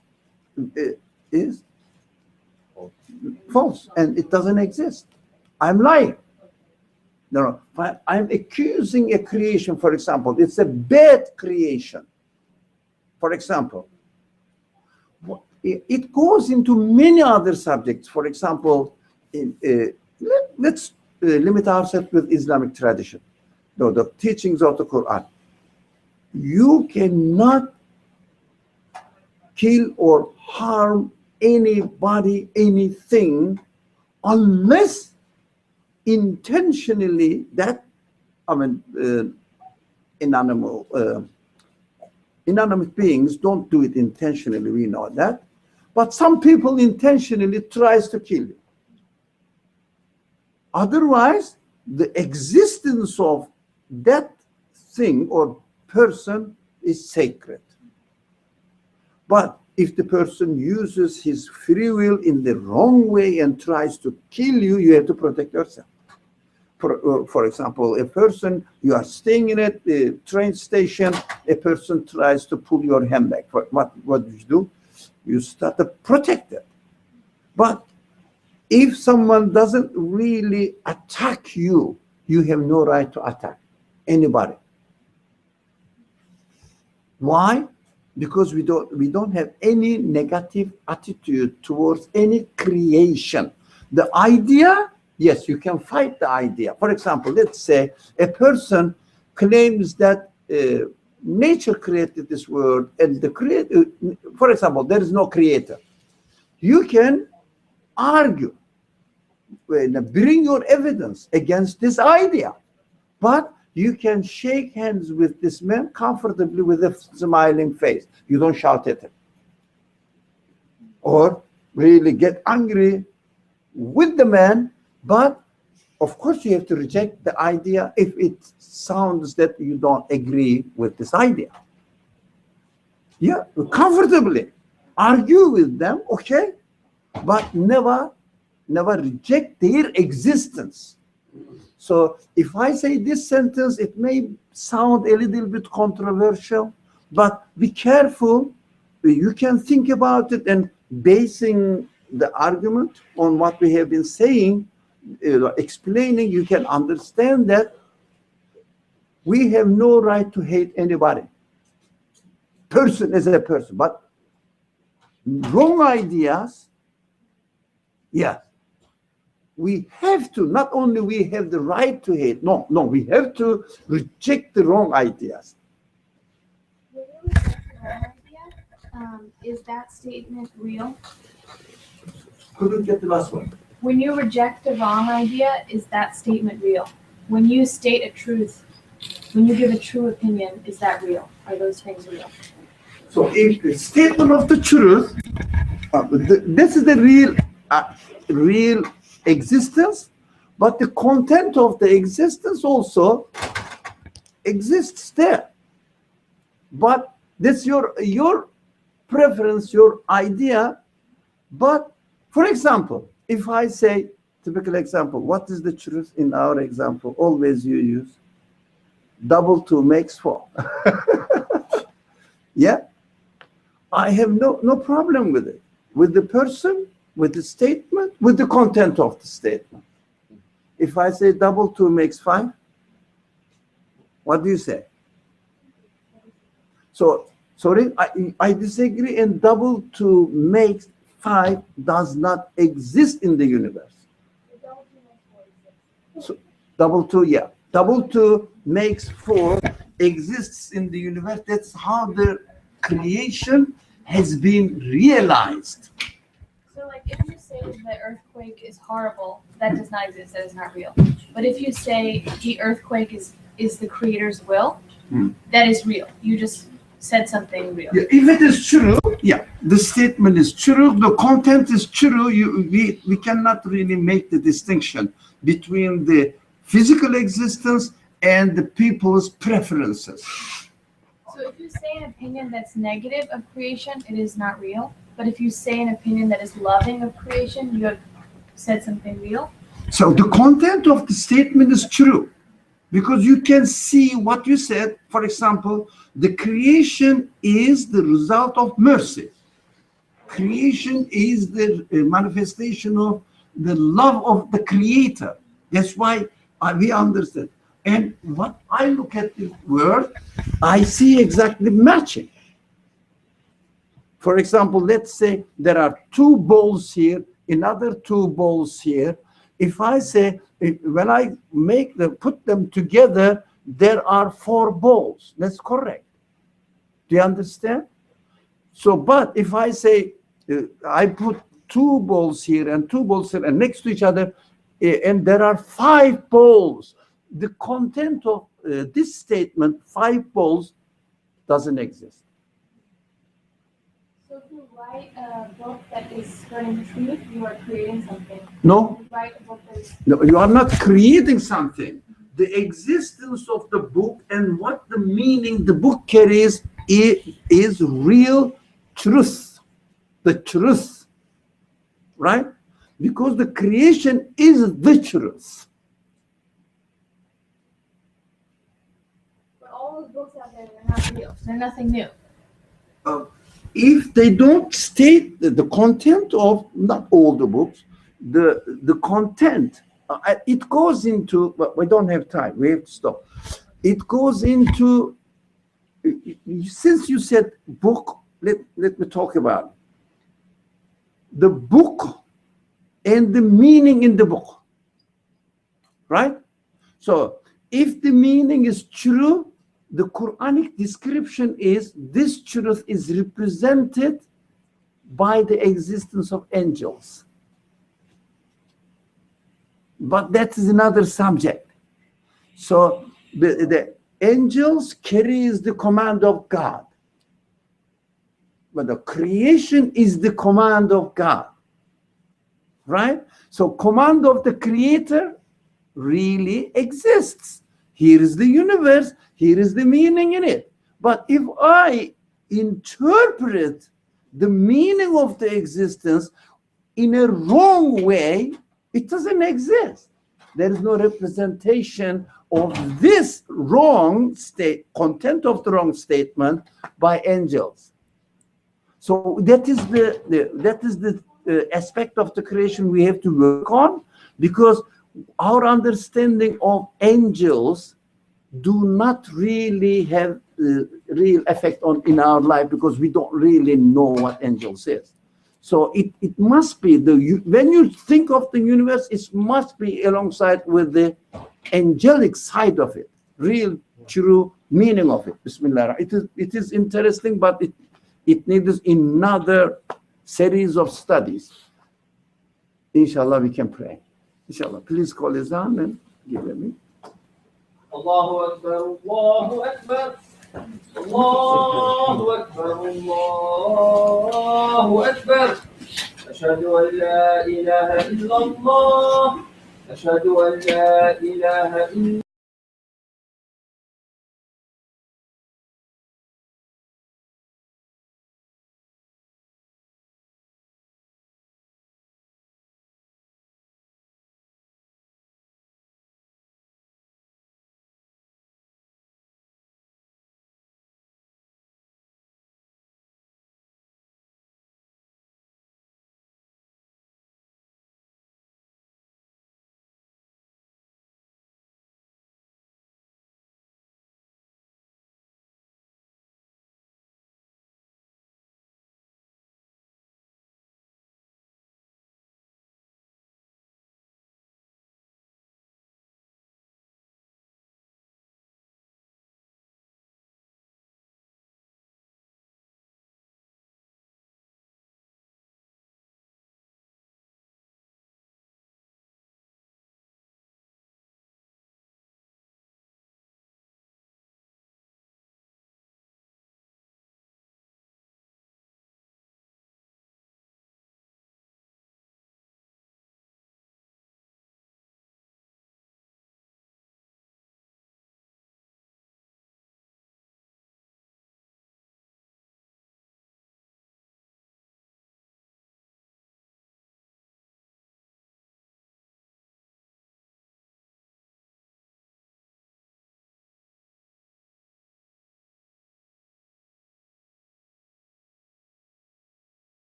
false, and it doesn't exist. I'm lying. No, I'm accusing a creation, for example. It's a bad creation. For example, it goes into many other subjects. For example, let's limit ourselves with Islamic tradition. No, the teachings of the Quran. You cannot kill or harm anybody, anything, unless intentionally that, inanimate beings don't do it intentionally, we know that. But some people intentionally tries to kill you. Otherwise, the existence of that thing or person is sacred. But if the person uses his free will in the wrong way and tries to kill you, you have to protect yourself. For example, a person, you are staying in a train station, a person tries to pull your handbag. What do you do? You start to protect it. But if someone doesn't really attack you, you have no right to attack anybody. Why? Because we don't have any negative attitude towards any creation. The idea, yes, you can fight the idea. For example, let's say a person claims that nature created this world, and for example, there is no creator. You can argue, bring your evidence against this idea, but you can shake hands with this man comfortably with a smiling face. You don't shout at him. Or really get angry with the man, but of course you have to reject the idea if it sounds that you don't agree with this idea. Yeah, comfortably argue with them, okay, but never reject their existence. So if I say this sentence, it may sound a little bit controversial, but be careful. You can think about it and basing the argument on what we have been saying, explaining, you can understand that we have no right to hate anybody, person as a person, but wrong ideas, yes. We have to, not only we have the right to hate, no, we have to reject the wrong ideas. When you reject the wrong idea, is that statement real? Couldn't get the last one. When you reject the wrong idea, is that statement real? When you state a truth, when you give a true opinion, is that real? Are those things real? So if the statement of the truth, this is the real existence, but the content of the existence also exists there. But that's your preference, your idea. But for example, if I say, typical example, what is the truth in our example? Always you use double 2 makes 4. Yeah, I have no problem with it, with the person, with the statement, with the content of the statement. If I say double 2 makes 5, what do you say? So, sorry, I disagree, and double 2 makes 5 does not exist in the universe. So, double 2, yeah. Double 2 makes 4 exists in the universe. That's how the creation has been realized. So like if you say the earthquake is horrible, that does not exist, that is not real. But if you say the earthquake is the creator's will, that is real. You just said something real. Yeah, if it is true, yeah, the statement is true, the content is true, we cannot really make the distinction between the physical existence and the people's preferences. So if you say an opinion that's negative of creation, it is not real. But if you say an opinion that is loving of creation, you have said something real. So the content of the statement is true because you can see what you said. For example, the creation is the result of mercy. Creation is the manifestation of the love of the creator. That's why we understand. And what I look at this word, I see exactly matching. For example, let's say there are 2 balls here, another 2 balls here. If I say, when I put them together, there are 4 balls. That's correct. Do you understand? So, but if I say, I put 2 balls here and 2 balls here and next to each other, And there are 5 poles. The content of this statement, 5 poles, doesn't exist. So if you write a book that is spreading truth, you are creating something. No, You write a book that is no, you are not creating something. The existence of the book and what the meaning the book carries is real truth. The truth, right? Because the creation is the truth. but all the books out there, they're not real. They're nothing new. If they don't state the content of, not all the books, the content, it goes into, but we don't have time, we have to stop. It goes into, since you said book, let me talk about it. The book and the meaning in the book, right? So if the meaning is true, the Quranic description is this truth is represented by the existence of angels. But that is another subject. So the angels carries the command of God. But the creation is the command of God. Right? So command of the creator really exists. Here is the universe, here is the meaning in it. But if I interpret the meaning of the existence in a wrong way, it doesn't exist. There is no representation of this wrong content of the wrong statement by angels. So that is the aspect of the creation we have to work on, because our understanding of angels do not really have real effect in our life, because we don't really know what angels is. So it must be when you think of the universe, it must be alongside with the angelic side of it, real true meaning of it. Bismillah. It is interesting, but it needs another series of studies. Inshallah, we can pray. Inshallah, please call Izan and give me. Allahu Akbar, Allahu Akbar, Allahu Akbar, Allahu Akbar. أشهد أن لا إله إلا الله أشهد أن لا إله إلا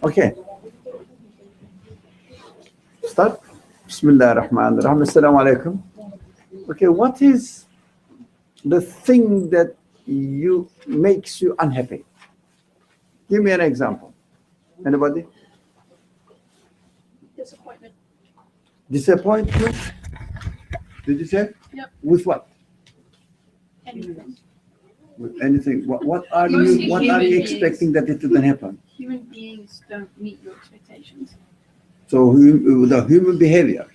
Okay. Start. Bismillah ar-Rahman ar-Rahim. Assalamu alaikum. Okay, what is the thing that makes you unhappy? Give me an example. Anybody? Disappointment. Disappointment? Did you say? Yep. With what? Anything. With anything? What are Mostly you human beings. expecting that it didn't happen? Human beings don't meet your expectations. So the human behavior.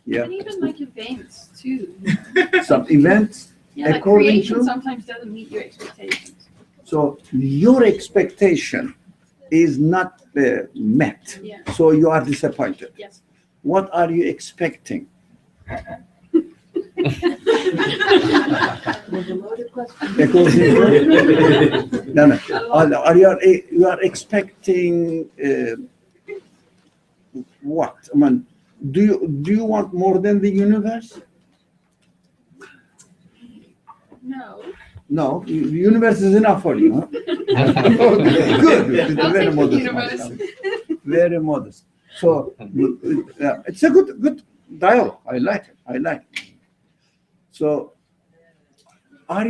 Yeah. And even like events too. Some events. Yeah, like According creation to- sometimes doesn't meet your expectations. So your expectation is not met. Yeah. So you are disappointed. Yes. What are you expecting? According to- No, no. You are expecting what? I mean, do you want more than the universe? No. No, the universe is enough for you. Huh? Good. It's I'll very take the modest. universe. Very modest. So it's a good dialogue. I like it. So are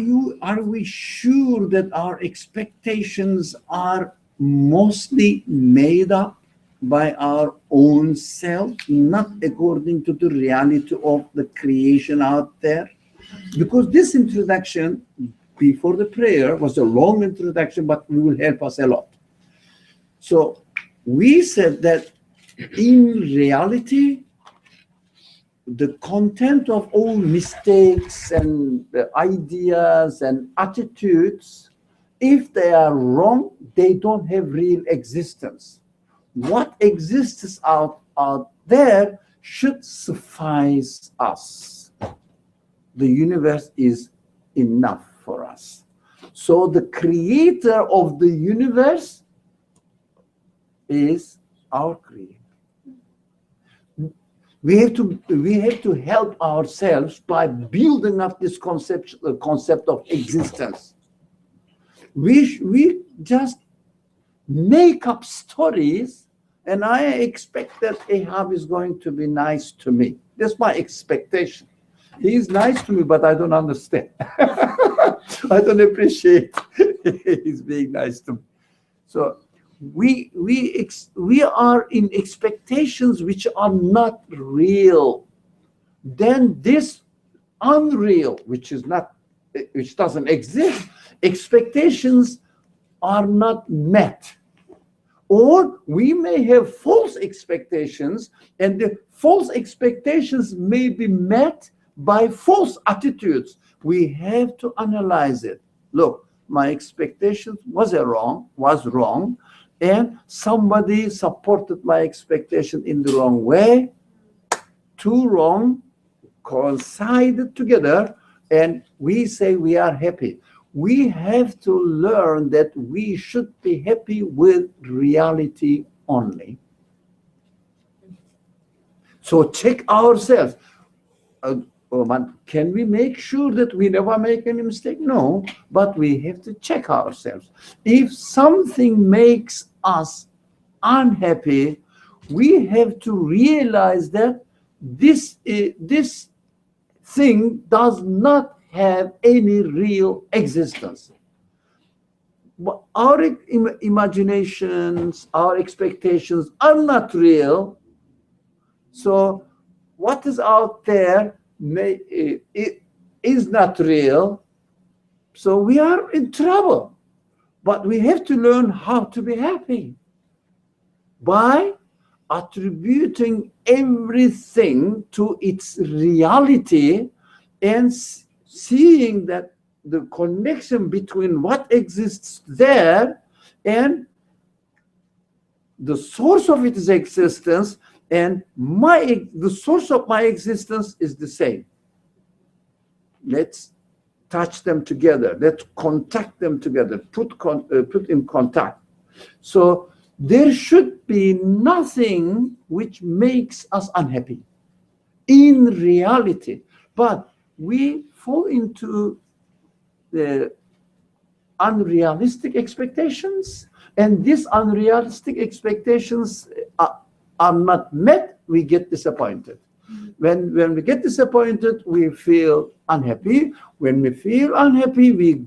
we sure that our expectations are mostly made up by our own self, not according to the reality of the creation out there? Because this introduction before the prayer was a long introduction, but it will help us a lot. So we said that in reality, the content of all mistakes and ideas and attitudes, if they are wrong, they don't have real existence. What exists out there should suffice us. The universe is enough for us. So the creator of the universe is our creator. We have to help ourselves by building up this concept of existence. We just make up stories, and I expect that Ahab is going to be nice to me. That's my expectation. He is nice to me, but I don't understand. I don't appreciate his being nice to me. So we are in expectations which are not real. Then this unreal, which doesn't exist, expectations are not met. Or we may have false expectations, and the false expectations may be met by false attitudes. We have to analyze it. Look, my expectation was wrong, and somebody supported my expectation in the wrong way. Two wrong coincided together, and we say we are happy. We have to learn that we should be happy with reality only. So check ourselves. Can we make sure that we never make any mistake? No, but we have to check ourselves. If something makes us unhappy, we have to realize that this thing does not have any real existence. But our imaginations, our expectations are not real. So what is out there it is not real. So we are in trouble. But we have to learn how to be happy by attributing everything to its reality and seeing that the connection between what exists there and the source of its existence and the source of my existence is the same. Let's touch them together. Let's contact them together. Put in contact. So there should be nothing which makes us unhappy in reality. But we fall into the unrealistic expectations, And these unrealistic expectations are not met, we get disappointed. When we get disappointed, we feel unhappy. When we feel unhappy, we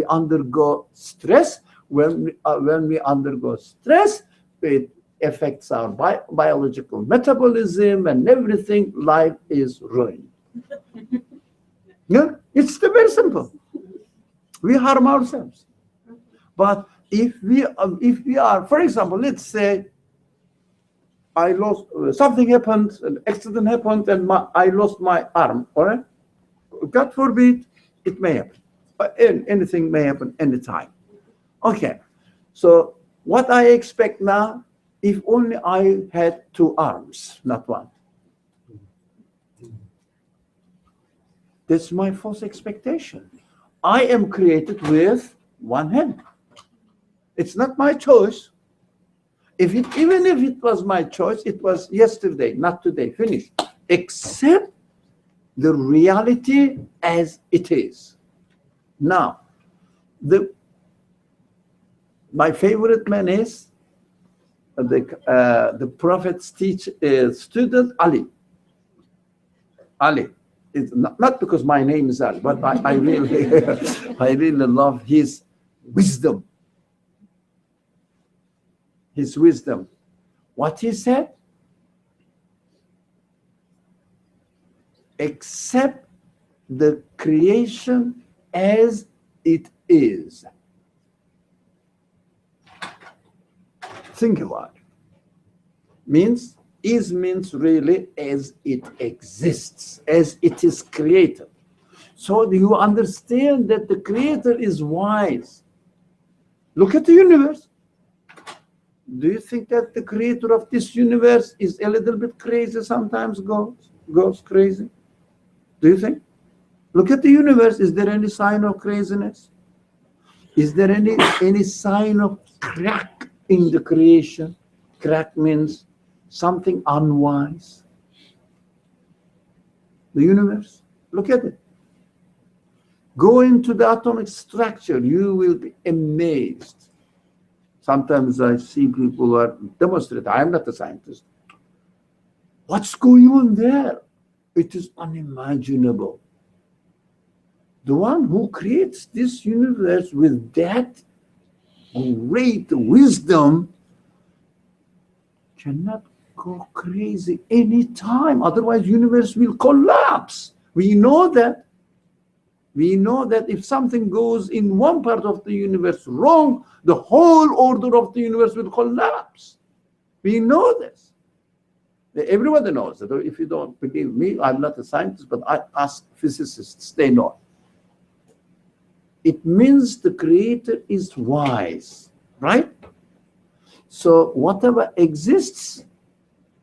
undergo stress. When we undergo stress, it affects our biological metabolism and everything. Life is ruined. Yeah, it's very simple. We harm ourselves. But if we are, for example, let's say I lost, something happened, an accident happened, and I lost my arm. All right, God forbid, it may happen. Anything may happen anytime. Okay, so what I expect now, if only I had two arms, not one. That's my false expectation. I am created with one hand. It's not my choice. Even if it was my choice, it was yesterday, not today, finished. Accept the reality as it is. Now, my favorite man is the Prophet's student, Ali. Ali. It's not because my name is Ali, but I really, I really love his wisdom. His wisdom. What he said? Accept the creation as it is. Think about it. Means really as it exists, as it is created. So do you understand that the Creator is wise? Look at the universe. Do you think that the Creator of this universe is a little bit crazy sometimes, goes crazy? Do you think? Look at the universe. Is there any sign of craziness? Is there any sign of crack in the creation? Crack means something unwise. The universe, look at it. Go into the atomic structure, you will be amazed. Sometimes I see people who are demonstrating. I am not a scientist. What's going on there? It is unimaginable. The one who creates this universe with that great wisdom cannot go crazy anytime. Otherwise, universe will collapse. We know that. We know that if something goes in one part of the universe wrong, the whole order of the universe will collapse. We know this. Everybody knows that. If you don't believe me, I'm not a scientist, but I ask physicists, they know. It means the Creator is wise, right? So whatever exists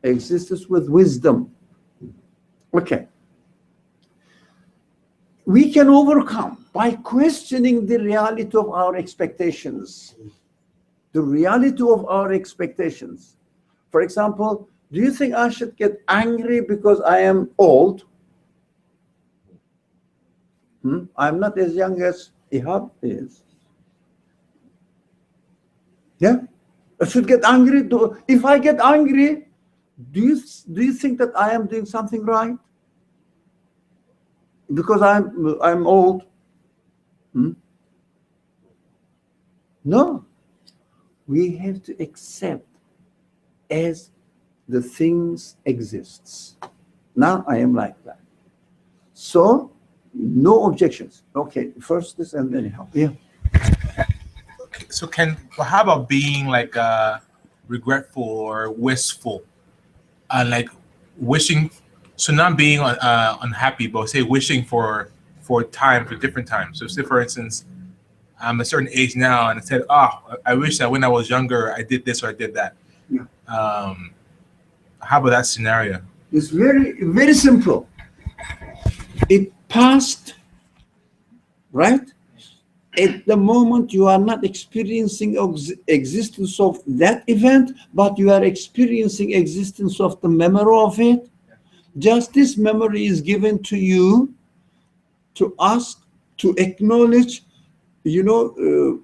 with wisdom. Okay. We can overcome by questioning the reality of our expectations. The reality of our expectations. For example, do you think I should get angry because I am old? I'm not as young as Ihab is. Yeah? I should get angry. If I get angry, do you think that I am doing something right? Because I'm old? No. We have to accept as the things exists. Now I am like that. So no objections. Okay, first this and then help. Yeah. Okay, so how about being like regretful or wistful, and like wishing? So not being unhappy, but say wishing for time, for different times. So say for instance, I'm a certain age now, and I said, I wish that when I was younger I did this or I did that. Yeah. How about that scenario? It's very, very simple. It passed, right? At the moment, you are not experiencing existence of that event, but you are experiencing existence of the memory of it. Just this memory is given to you, to ask, to acknowledge. You know,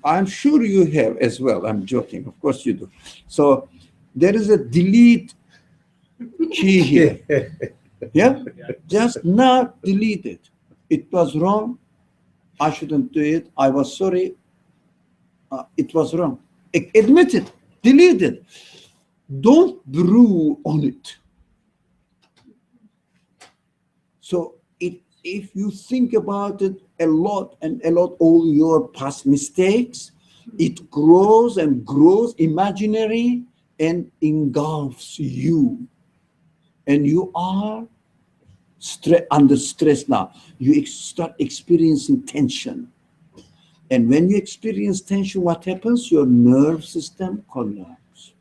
I'm sure you have as well. I'm joking. Of course you do. So there is a delete key here. Yeah? Just not delete it. It was wrong. I shouldn't do it. I was sorry. It was wrong. Admit it. Delete it. Don't brew on it. So if you think about it a lot and a lot, all your past mistakes, it grows and grows imaginary and engulfs you. And you are under stress now. You start experiencing tension. And when you experience tension, what happens? Your nerve system collapses.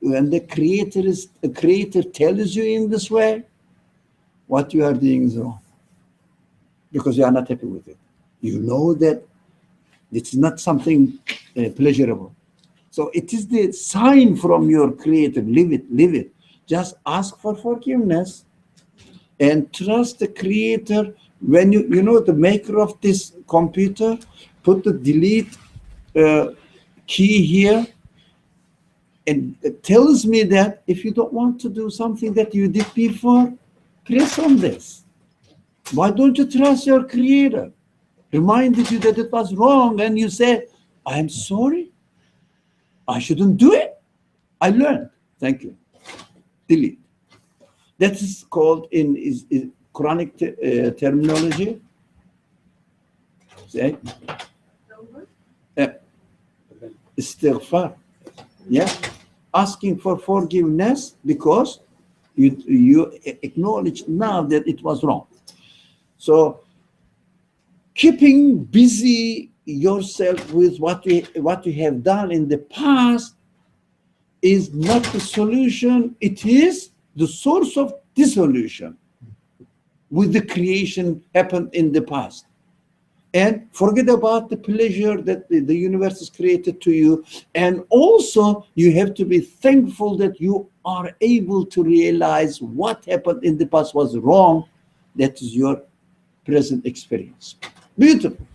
When the creator tells you in this way, what you are doing is wrong. Because you are not happy with it. You know that it's not something pleasurable. So it is the sign from your creator. Live it, live it. Just ask for forgiveness and trust the creator. When you know the maker of this computer, put the delete key here, and it tells me that if you don't want to do something that you did before, press on this. Why don't you trust your creator? Reminded you that it was wrong, and you say, I'm sorry. I shouldn't do it. I learned. Thank you. Delete. That is called in Quranic terminology. Say, istighfar. Yeah. Asking for forgiveness because you acknowledge now that it was wrong. So keeping busy yourself with what you have done in the past is not the solution. It is the source of dissolution with the creation happened in the past. And forget about the pleasure that the universe has created to you. And also you have to be thankful that you are able to realize what happened in the past was wrong. That is your present experience. Beautiful.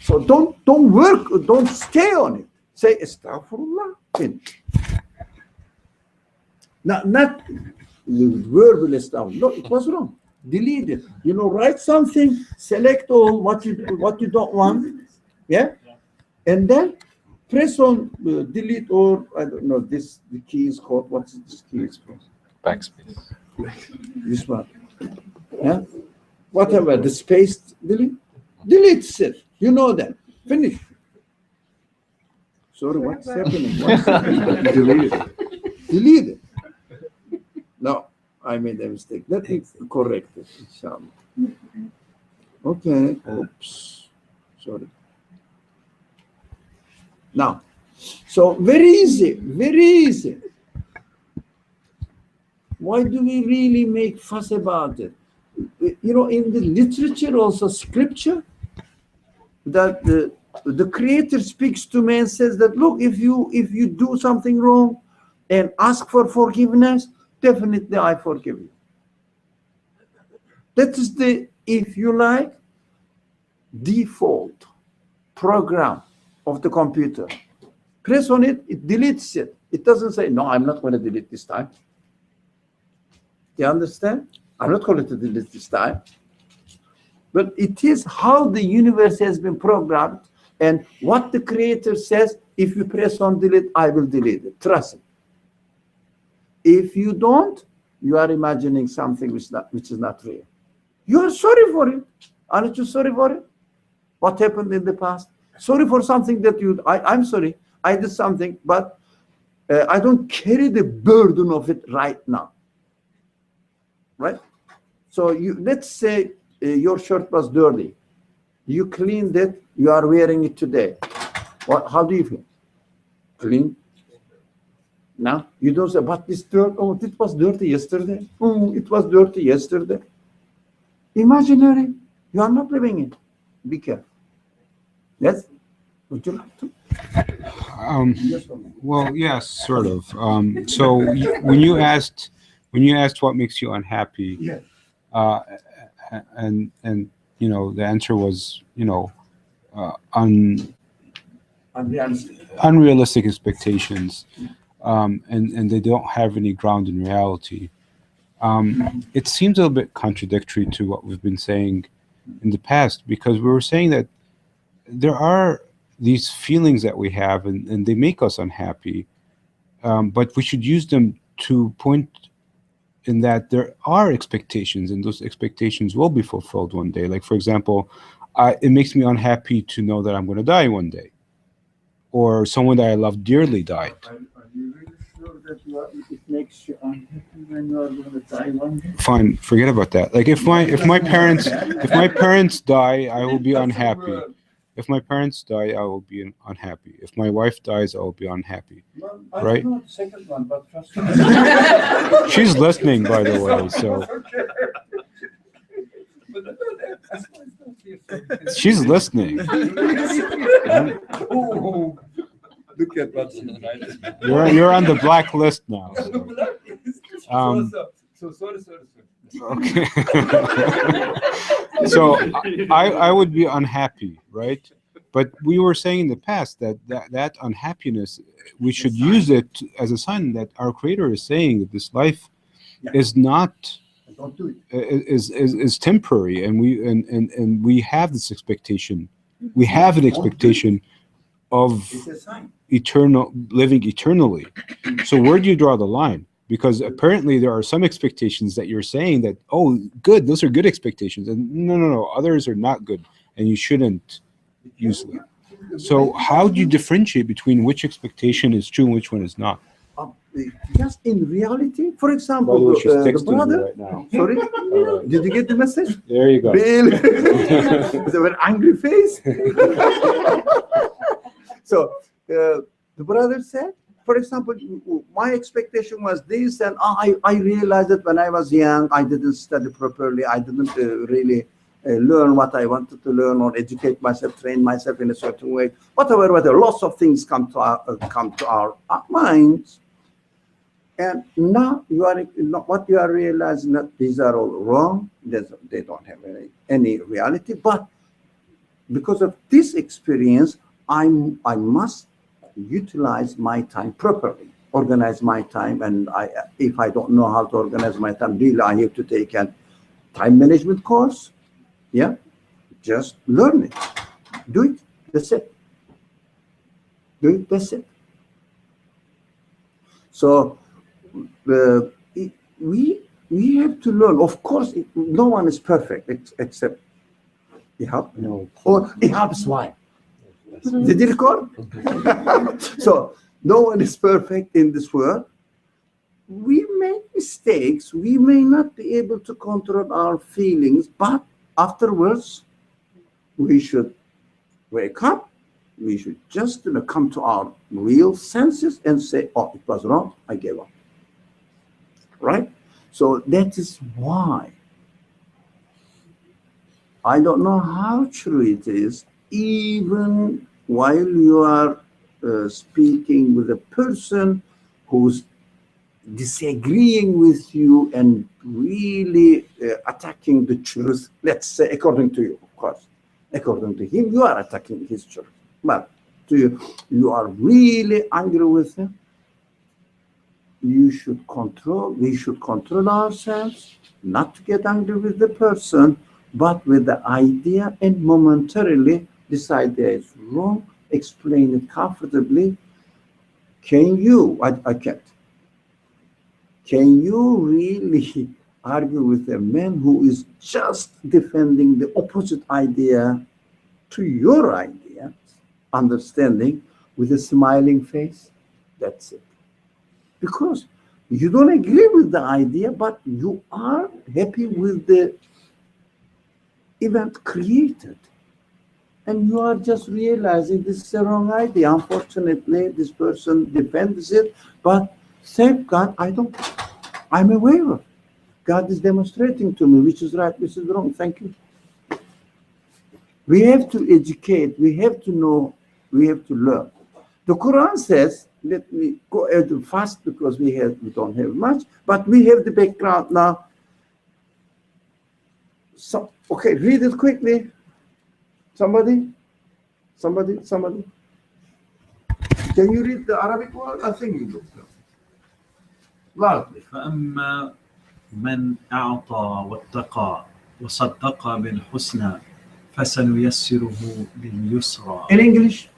So don't stay on it. Say astaghfirullah. Not verbal astaghfirullah. No, it was wrong. Delete it. Write something, select all what you don't want. Yeah? And then press on delete, or I don't know, the key is called, what's this key is called? Backspace. This one. Yeah? Whatever, the space delete. Delete it. You know that. Finish. Sorry, what's happening? Delete it. Delete it. No, I made a mistake. Let me correct it, inshallah. Okay. Oops. Sorry. Now, so very easy, very easy. Why do we really make fuss about it? In the literature, also scripture, that the creator speaks to man, says that, look, if you do something wrong and ask for forgiveness, definitely I forgive you. That is the, if you like, default program of the computer. Press on it, it deletes it. It doesn't say, no, I'm not going to delete this time. Do you understand? I'm not going to delete this time. But it is how the universe has been programmed, and what the creator says, if you press on delete, I will delete it. Trust it. If you don't, you are imagining something which is not real. You are sorry for it. Aren't you sorry for it? What happened in the past? Sorry for something that I'm sorry, I did something, but I don't carry the burden of it right now. Right? So let's say your shirt was dirty. You cleaned it, you are wearing it today. How do you feel? Clean? Now, you don't say, but this dirt, oh, it was dirty yesterday. Oh, it was dirty yesterday. Imaginary. You are not living it. Be careful. Yes? Would you like to? Well, yes, sort of. So when you asked what makes you unhappy, Yeah. and the answer was unrealistic expectations, and they don't have any ground in reality. It seems a little bit contradictory to what we've been saying in the past, because we were saying that there are these feelings that we have, and they make us unhappy, but we should use them to point in that there are expectations, and those expectations will be fulfilled one day. Like, for example, it makes me unhappy to know that I'm going to die one day, or someone that I love dearly died. Are you really sure that it makes you unhappy when you are going to die one day? Fine, forget about that. Like, if my parents die, I will be unhappy. If my parents die, I will be unhappy. If my wife dies, I will be unhappy. Well, I Right. don't know the second one, but trust me. She's listening, by the way, so she's listening. Oh, look at what's inside. You're on the blacklist now. So. Sorry. Okay. So I would be unhappy, right? But we were saying in the past that unhappiness, we should use it as a sign that our Creator is saying that this life is not Don't do it. is temporary, and we have this expectation. We have an expectation of It's a sign. living eternally. So where do you draw the line? Because apparently there are some expectations that you're saying that, oh, good, those are good expectations, and no, others are not good, and you shouldn't use them. So how do you differentiate between which expectation is true and which one is not? Just in reality, for example, By the way, she's the texting me brother. right now. Sorry, right. did you get the message? There you go. Bill, with a very angry face. So the brother said, for example, my expectation was this, and I realized that when I was young, I didn't study properly. I didn't really learn what I wanted to learn, or educate myself, train myself in a certain way. Whatever, lots of things come to our minds. And now what you are realizing that these are all wrong. They don't have any reality. But because of this experience, I must utilize my time properly, organize my time. And if I don't know how to organize my time, really, I have to take a time management course. Yeah, just learn it. Do it. That's it. Do it. That's it. So we have to learn. Of course, no one is perfect except Ihab. No. Or Ihab's wife. Did you record? So no one is perfect in this world. We make mistakes. We may not be able to control our feelings, but afterwards, we should wake up. We should just come to our real senses and say, oh, it was wrong. I gave up. Right? So that is why I don't know how true it is, even while you are speaking with a person who's disagreeing with you and really attacking the truth, let's say, according to you, of course. According to him, you are attacking his truth. But you are really angry with him. We should control ourselves, not to get angry with the person, but with the idea, and momentarily this idea is wrong, explain it comfortably. Can you, I can't. Can you really argue with a man who is just defending the opposite idea to your idea, understanding, with a smiling face? That's it. Because you don't agree with the idea, but you are happy with the event created. And you are just realizing this is the wrong idea. Unfortunately, this person defends it, but thank God, I'm aware of it. God is demonstrating to me which is right, which is wrong. Thank you. We have to educate, we have to know, we have to learn. The Quran says, let me go a little fast because we don't have much, but we have the background now. So, okay, read it quickly. Somebody. Can you read the Arabic word? I think you do. Loudly. فأما من أعطى واتقى وصدق بالحسنى فسنيسره لليسرى. In English?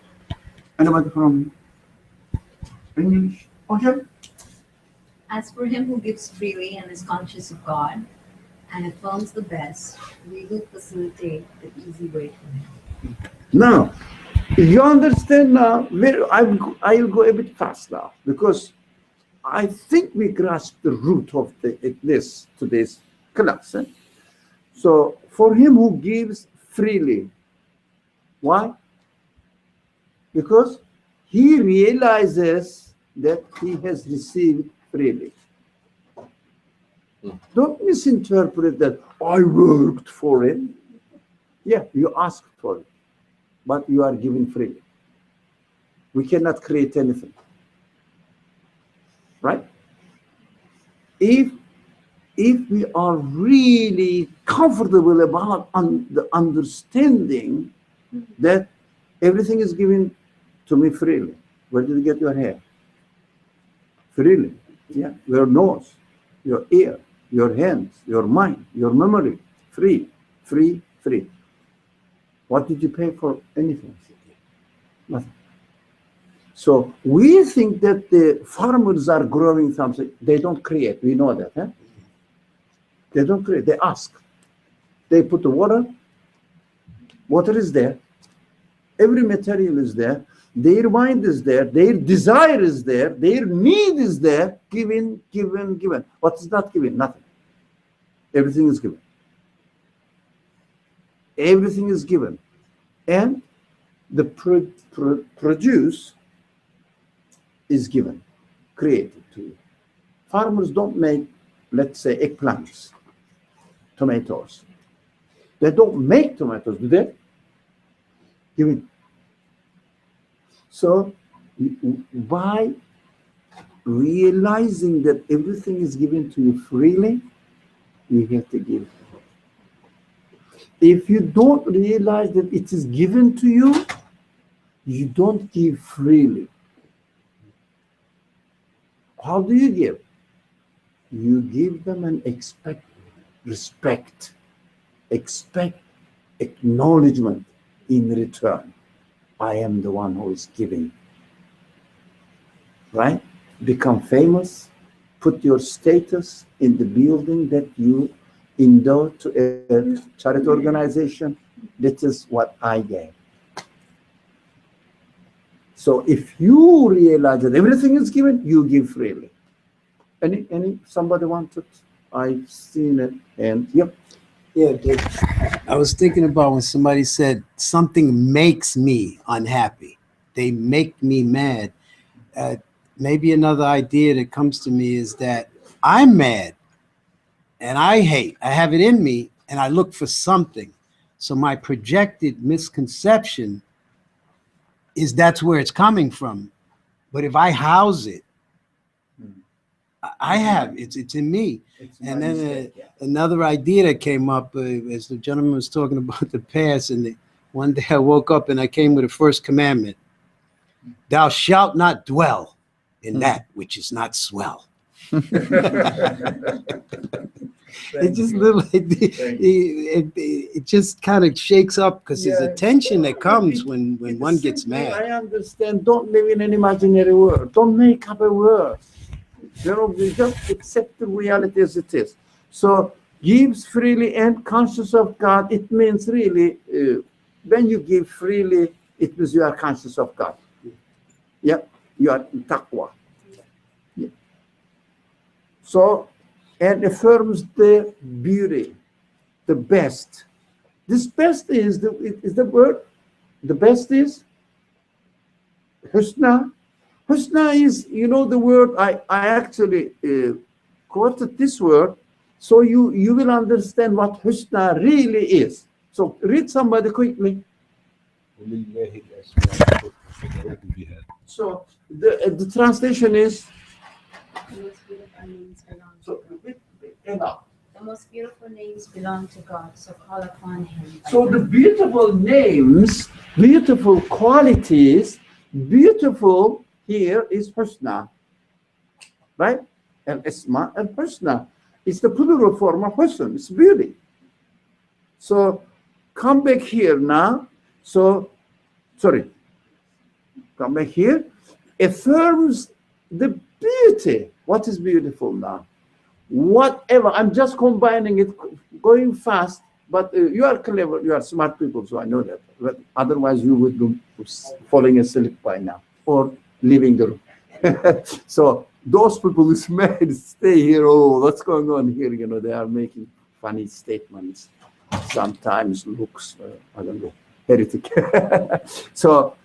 Anybody from English? Okay. As for him who gives freely and is conscious of God and affirms the best, we will facilitate the easy way for him. Now, you understand now, I'll go a bit fast now, because I think we grasp the root of today's class. So, for him who gives freely, why? Because he realizes that he has received freely. Don't misinterpret that I worked for it. Yeah, you asked for it, but you are given freely. We cannot create anything. Right? If we are really comfortable about the understanding that everything is given to me freely. Where did you get your hair? Freely. Yeah. Your nose, your ear, your hands, your mind, your memory. Free, free, free. What did you pay for anything? Nothing. So we think that the farmers are growing something. They don't create. We know that. Huh? They don't create. They ask. They put the water. Water is there. Every material is there. Their mind is there. Their desire is there. Their need is there. Given, given, given. What is not given? Nothing. Everything is given. Everything is given. And the produce is given, created to you. Farmers don't make, let's say, eggplants, tomatoes. They don't make tomatoes, do they? Given. So, by realizing that everything is given to you freely, you have to give. If you don't realize that it is given to you, you don't give freely. How do you give? You give them and expect respect, expect acknowledgement in return. I am the one who is giving. Right? Become famous, put your status in the building that you endow to a charity organization. That is what I gave. So if you realize that everything is given, you give freely. Somebody wanted? I've seen it, and yep. Yeah, I was thinking about when somebody said something makes me unhappy. They make me mad. Maybe another idea that comes to me is that I'm mad and I hate. I have it in me and I look for something. So my projected misconception is that's where it's coming from. But if I house it, I have it's in me. And then another idea that came up as the gentleman was talking about the past, and one day I woke up and I came with the first commandment: thou shalt not dwell in that which is not swell. It just it just kind of shakes up because there's a tension that comes when one gets mad. I understand. Don't live in an imaginary world. Don't make up a word. You know, we just accept the reality as it is. So gives freely and conscious of God. It means really, when you give freely, it means you are conscious of God. Yeah, you are in taqwa. Yeah. So, and affirms the beauty, the best. This best is the word. The best is husna. Husna is, you know, the word. I actually quoted this word, so you will understand what husna really is. So read somebody quickly. So the translation is. The most beautiful names belong to God, so call upon Him. So the beautiful names, beautiful qualities, beautiful here is husna, right? Al-isma al-husna. It's the plural form of husn. It's beauty. So come back here now. So, sorry. Come back here. Affirms the beauty. What is beautiful now? Whatever. I'm just combining it, going fast. But you are clever. You are smart people, so I know that. But otherwise, you would be falling asleep by now or leaving the room. So those people who stay here. Oh, what's going on here? You know, they are making funny statements. Sometimes looks, I don't know, heretic. So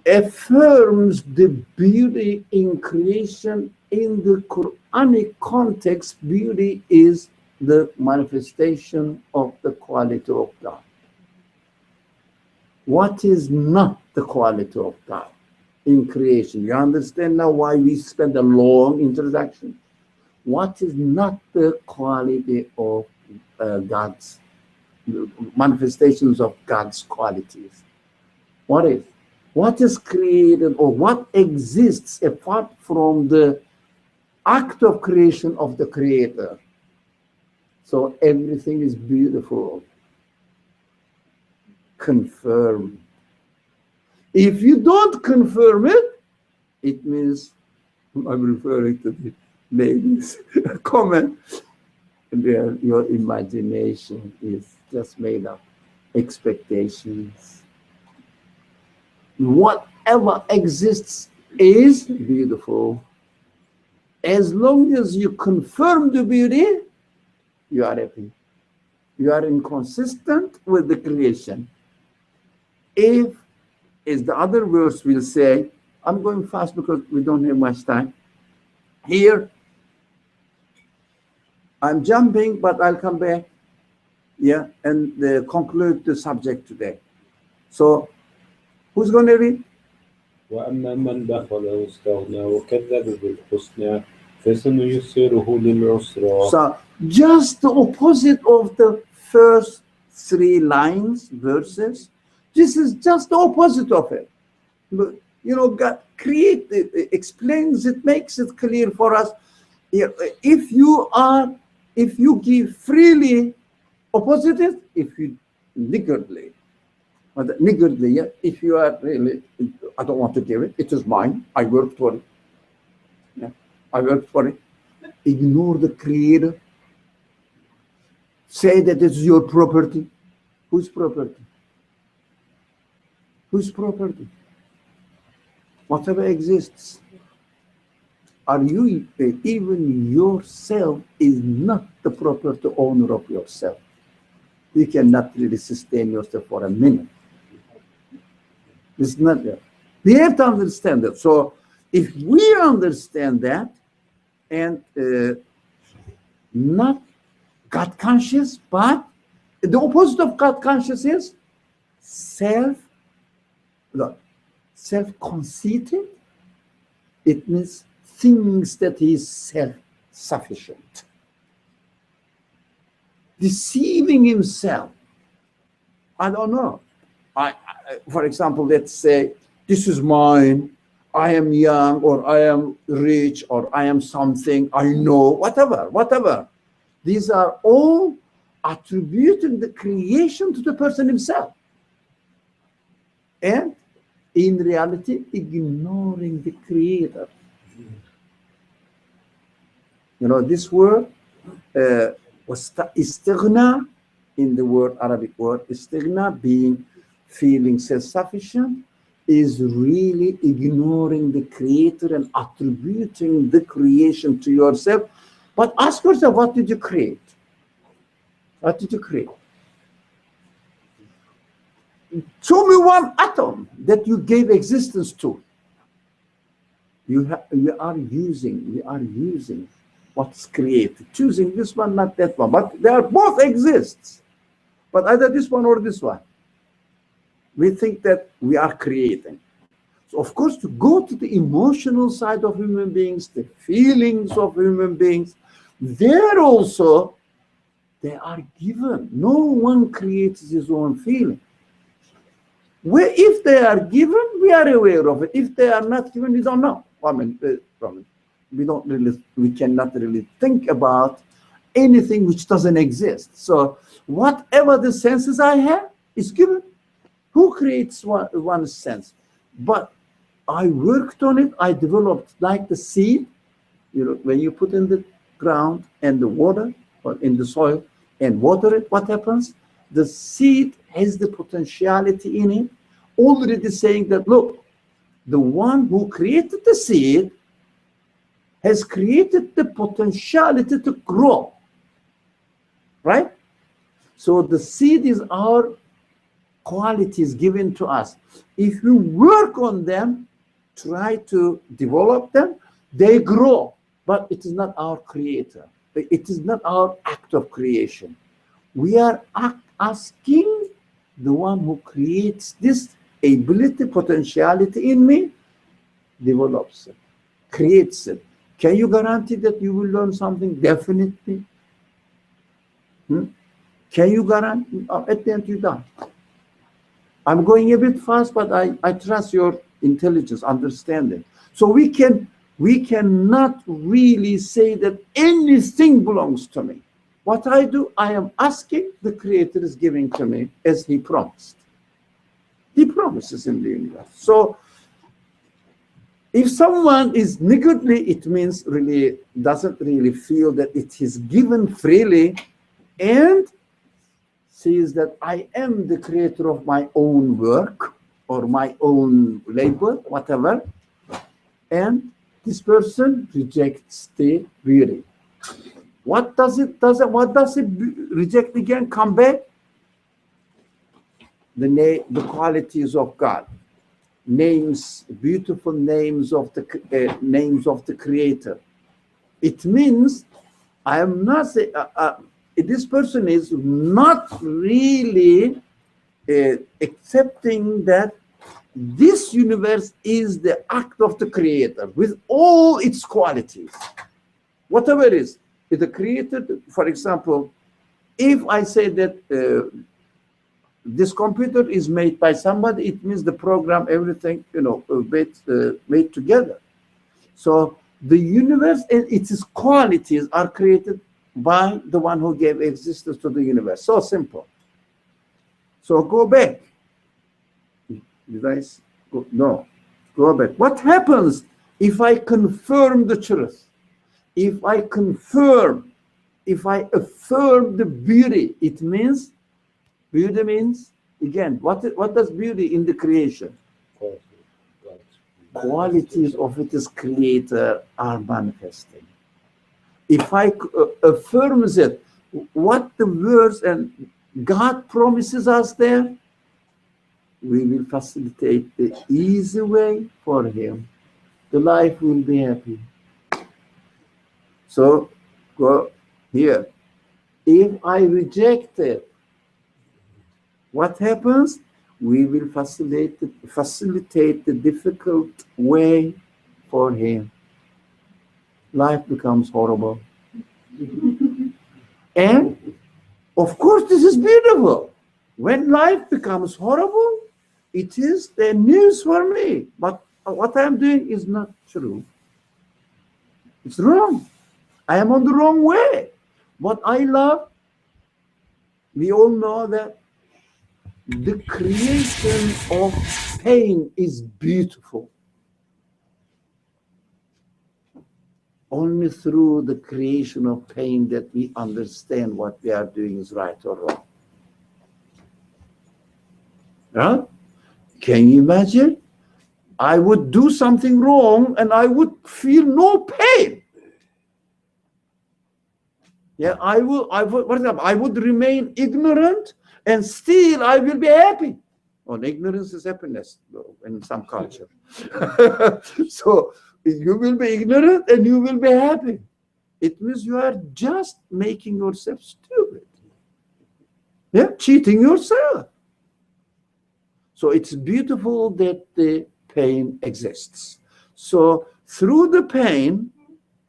affirms the beauty in creation. In the Quranic context, beauty is the manifestation of the quality of God. What is not the quality of God in creation? You understand now why we spend a long introduction? What is not the quality of God's manifestations of God's qualities? What is created or what exists apart from the act of creation of the Creator? So everything is beautiful. Confirm. If you don't confirm it, it means, I'm referring to the ladies' comment, your imagination is just made up. Expectations. Whatever exists is beautiful. As long as you confirm the beauty, you are happy. You are inconsistent with the creation. If, as the other verse will say, I'm going fast because we don't have much time. Here, I'm jumping, but I'll come back, yeah, and conclude the subject today. So, who's going to read? وأما من بخل واستغنى وكذب بالحسنى فسنيسره للعسرى. So, just the opposite of the first three lines, verses. This is just the opposite of it. But, you know, God explains it, makes it clear for us. If you give freely, opposite it, if you niggardly, yeah, if you are really, I don't want to give it, it is mine, I worked for it. Yeah, I worked for it. Ignore the Creator. Say that it's your property. Whose property? Whose property? Whatever exists. Are you, even yourself is not the property owner of yourself. You cannot really sustain yourself for a minute. It's not there. We have to understand that. So if we understand that and not God conscious, but the opposite of God conscious is self-conceited. It means thinks that he is self-sufficient. Deceiving himself. I don't know. For example, let's say, this is mine, I am young, or I am rich, or I am something, I know, whatever. These are all attributing the creation to the person himself. And in reality, ignoring the Creator. You know, this word was istighna, in the word, Arabic word, istighna, being feeling self-sufficient, is really ignoring the Creator and attributing the creation to yourself. But ask yourself, what did you create? What did you create? Show me one atom that you gave existence to. We are using what's created, choosing this one, not that one, but they are both exists. But either this one or this one. We think that we are creating. So of course, to go to the emotional side of human beings, the feelings of human beings, there also, they are given. No one creates his own feeling. If they are given, we are aware of it. If they are not given, we don't know. We cannot really think about anything which doesn't exist. So whatever the senses I have is given. Who creates one sense? But I worked on it. I developed like the seed. When you put in the ground and the water or in the soil and water it, what happens? The seed has the potentiality in it, already saying that, look, the one who created the seed has created the potentiality to grow, right? So the seed is our qualities given to us. If we work on them, try to develop them, they grow, but it is not our creator. It is not our act of creation. We are asking the one who creates this ability, potentiality in me, develops it, creates it. Can you guarantee that you will learn something? Definitely. Can you guarantee? At the end, you're done. I'm going a bit fast, but I trust your intelligence, understanding. So we cannot really say that anything belongs to me. What I do, I am asking, the Creator is giving to me as He promised. He promises in the universe. So if someone is niggardly, it means really doesn't really feel that it is given freely and sees that I am the creator of my own work or my own labor, whatever, and this person rejects the beauty. What does it reject again? Come back? The qualities of God, names, beautiful names of the Creator. It means I am not saying this person is not really accepting that this universe is the act of the Creator with all its qualities. Whatever it is, the Creator, for example, if I say that this computer is made by somebody, it means the program, everything, made together. So the universe and its qualities are created by the one who gave existence to the universe. So simple. So go back. You guys, no, go back. What happens if I confirm the truth? If I affirm the beauty, it means, beauty means, again, what does beauty in the creation? Qualities of its creator are manifesting. If I affirms it, what the words and God promises us there, we will facilitate the easy way for him. The life will be happy. So go here. If I reject it, what happens? We will facilitate the difficult way for him. Life becomes horrible. And of course, this is beautiful. When life becomes horrible, it is the news for me. But what I'm doing is not true. It's wrong. I am on the wrong way. What I love, we all know that the creation of pain is beautiful. Only through the creation of pain that we understand what we are doing is right or wrong. Right? Can you imagine? I would do something wrong and I would feel no pain. Yeah, I would remain ignorant and still I will be happy. Well, ignorance is happiness in some culture. So you will be ignorant and you will be happy. It means you are just making yourself stupid. Yeah, cheating yourself. So it's beautiful that the pain exists. So through the pain,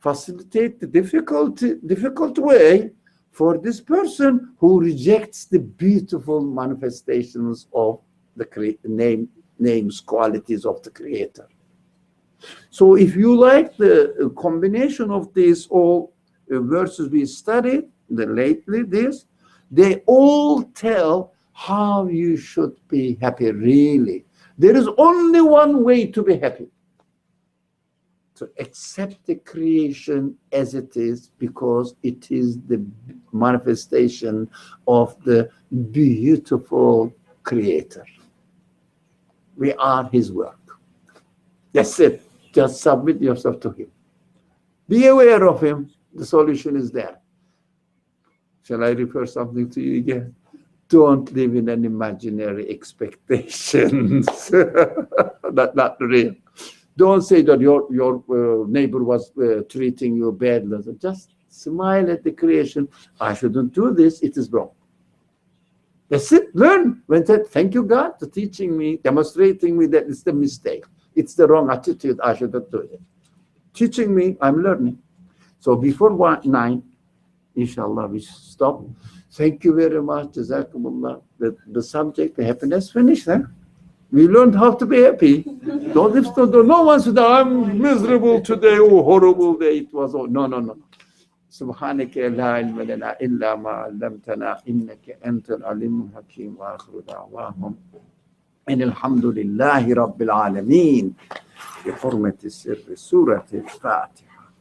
facilitate the difficult way for this person who rejects the beautiful manifestations of names, qualities of the Creator. So if you like the combination of these all verses we studied, lately they all tell how you should be happy really. There is only one way to be happy. To accept the creation as it is, because it is the manifestation of the beautiful Creator. We are His work. That's it. Just submit yourself to Him. Be aware of Him. The solution is there. Shall I refer something to you again? Don't live in an imaginary expectations. Not real. Don't say that your neighbor was treating you badly. Just smile at the creation. I shouldn't do this. It is wrong. That's it. Learn. When that, thank you, God, for teaching me, demonstrating me that it's the mistake. It's the wrong attitude. I shouldn't do it. Teaching me, I'm learning. So before 9, inshallah, we stop. Thank you very much. Jazakumullah. The subject, the happiness, finished. Huh? We learned how to be happy. Don't live to no one said, I'm miserable today. Oh, horrible day it was. Oh, no. سبحانك لا علم لنا إلا ما علمتنا إنك أنت العليم الحكيم وآخر دعواهم إن الحمد لله رب العالمين بحرمة سر سورة الفاتحة.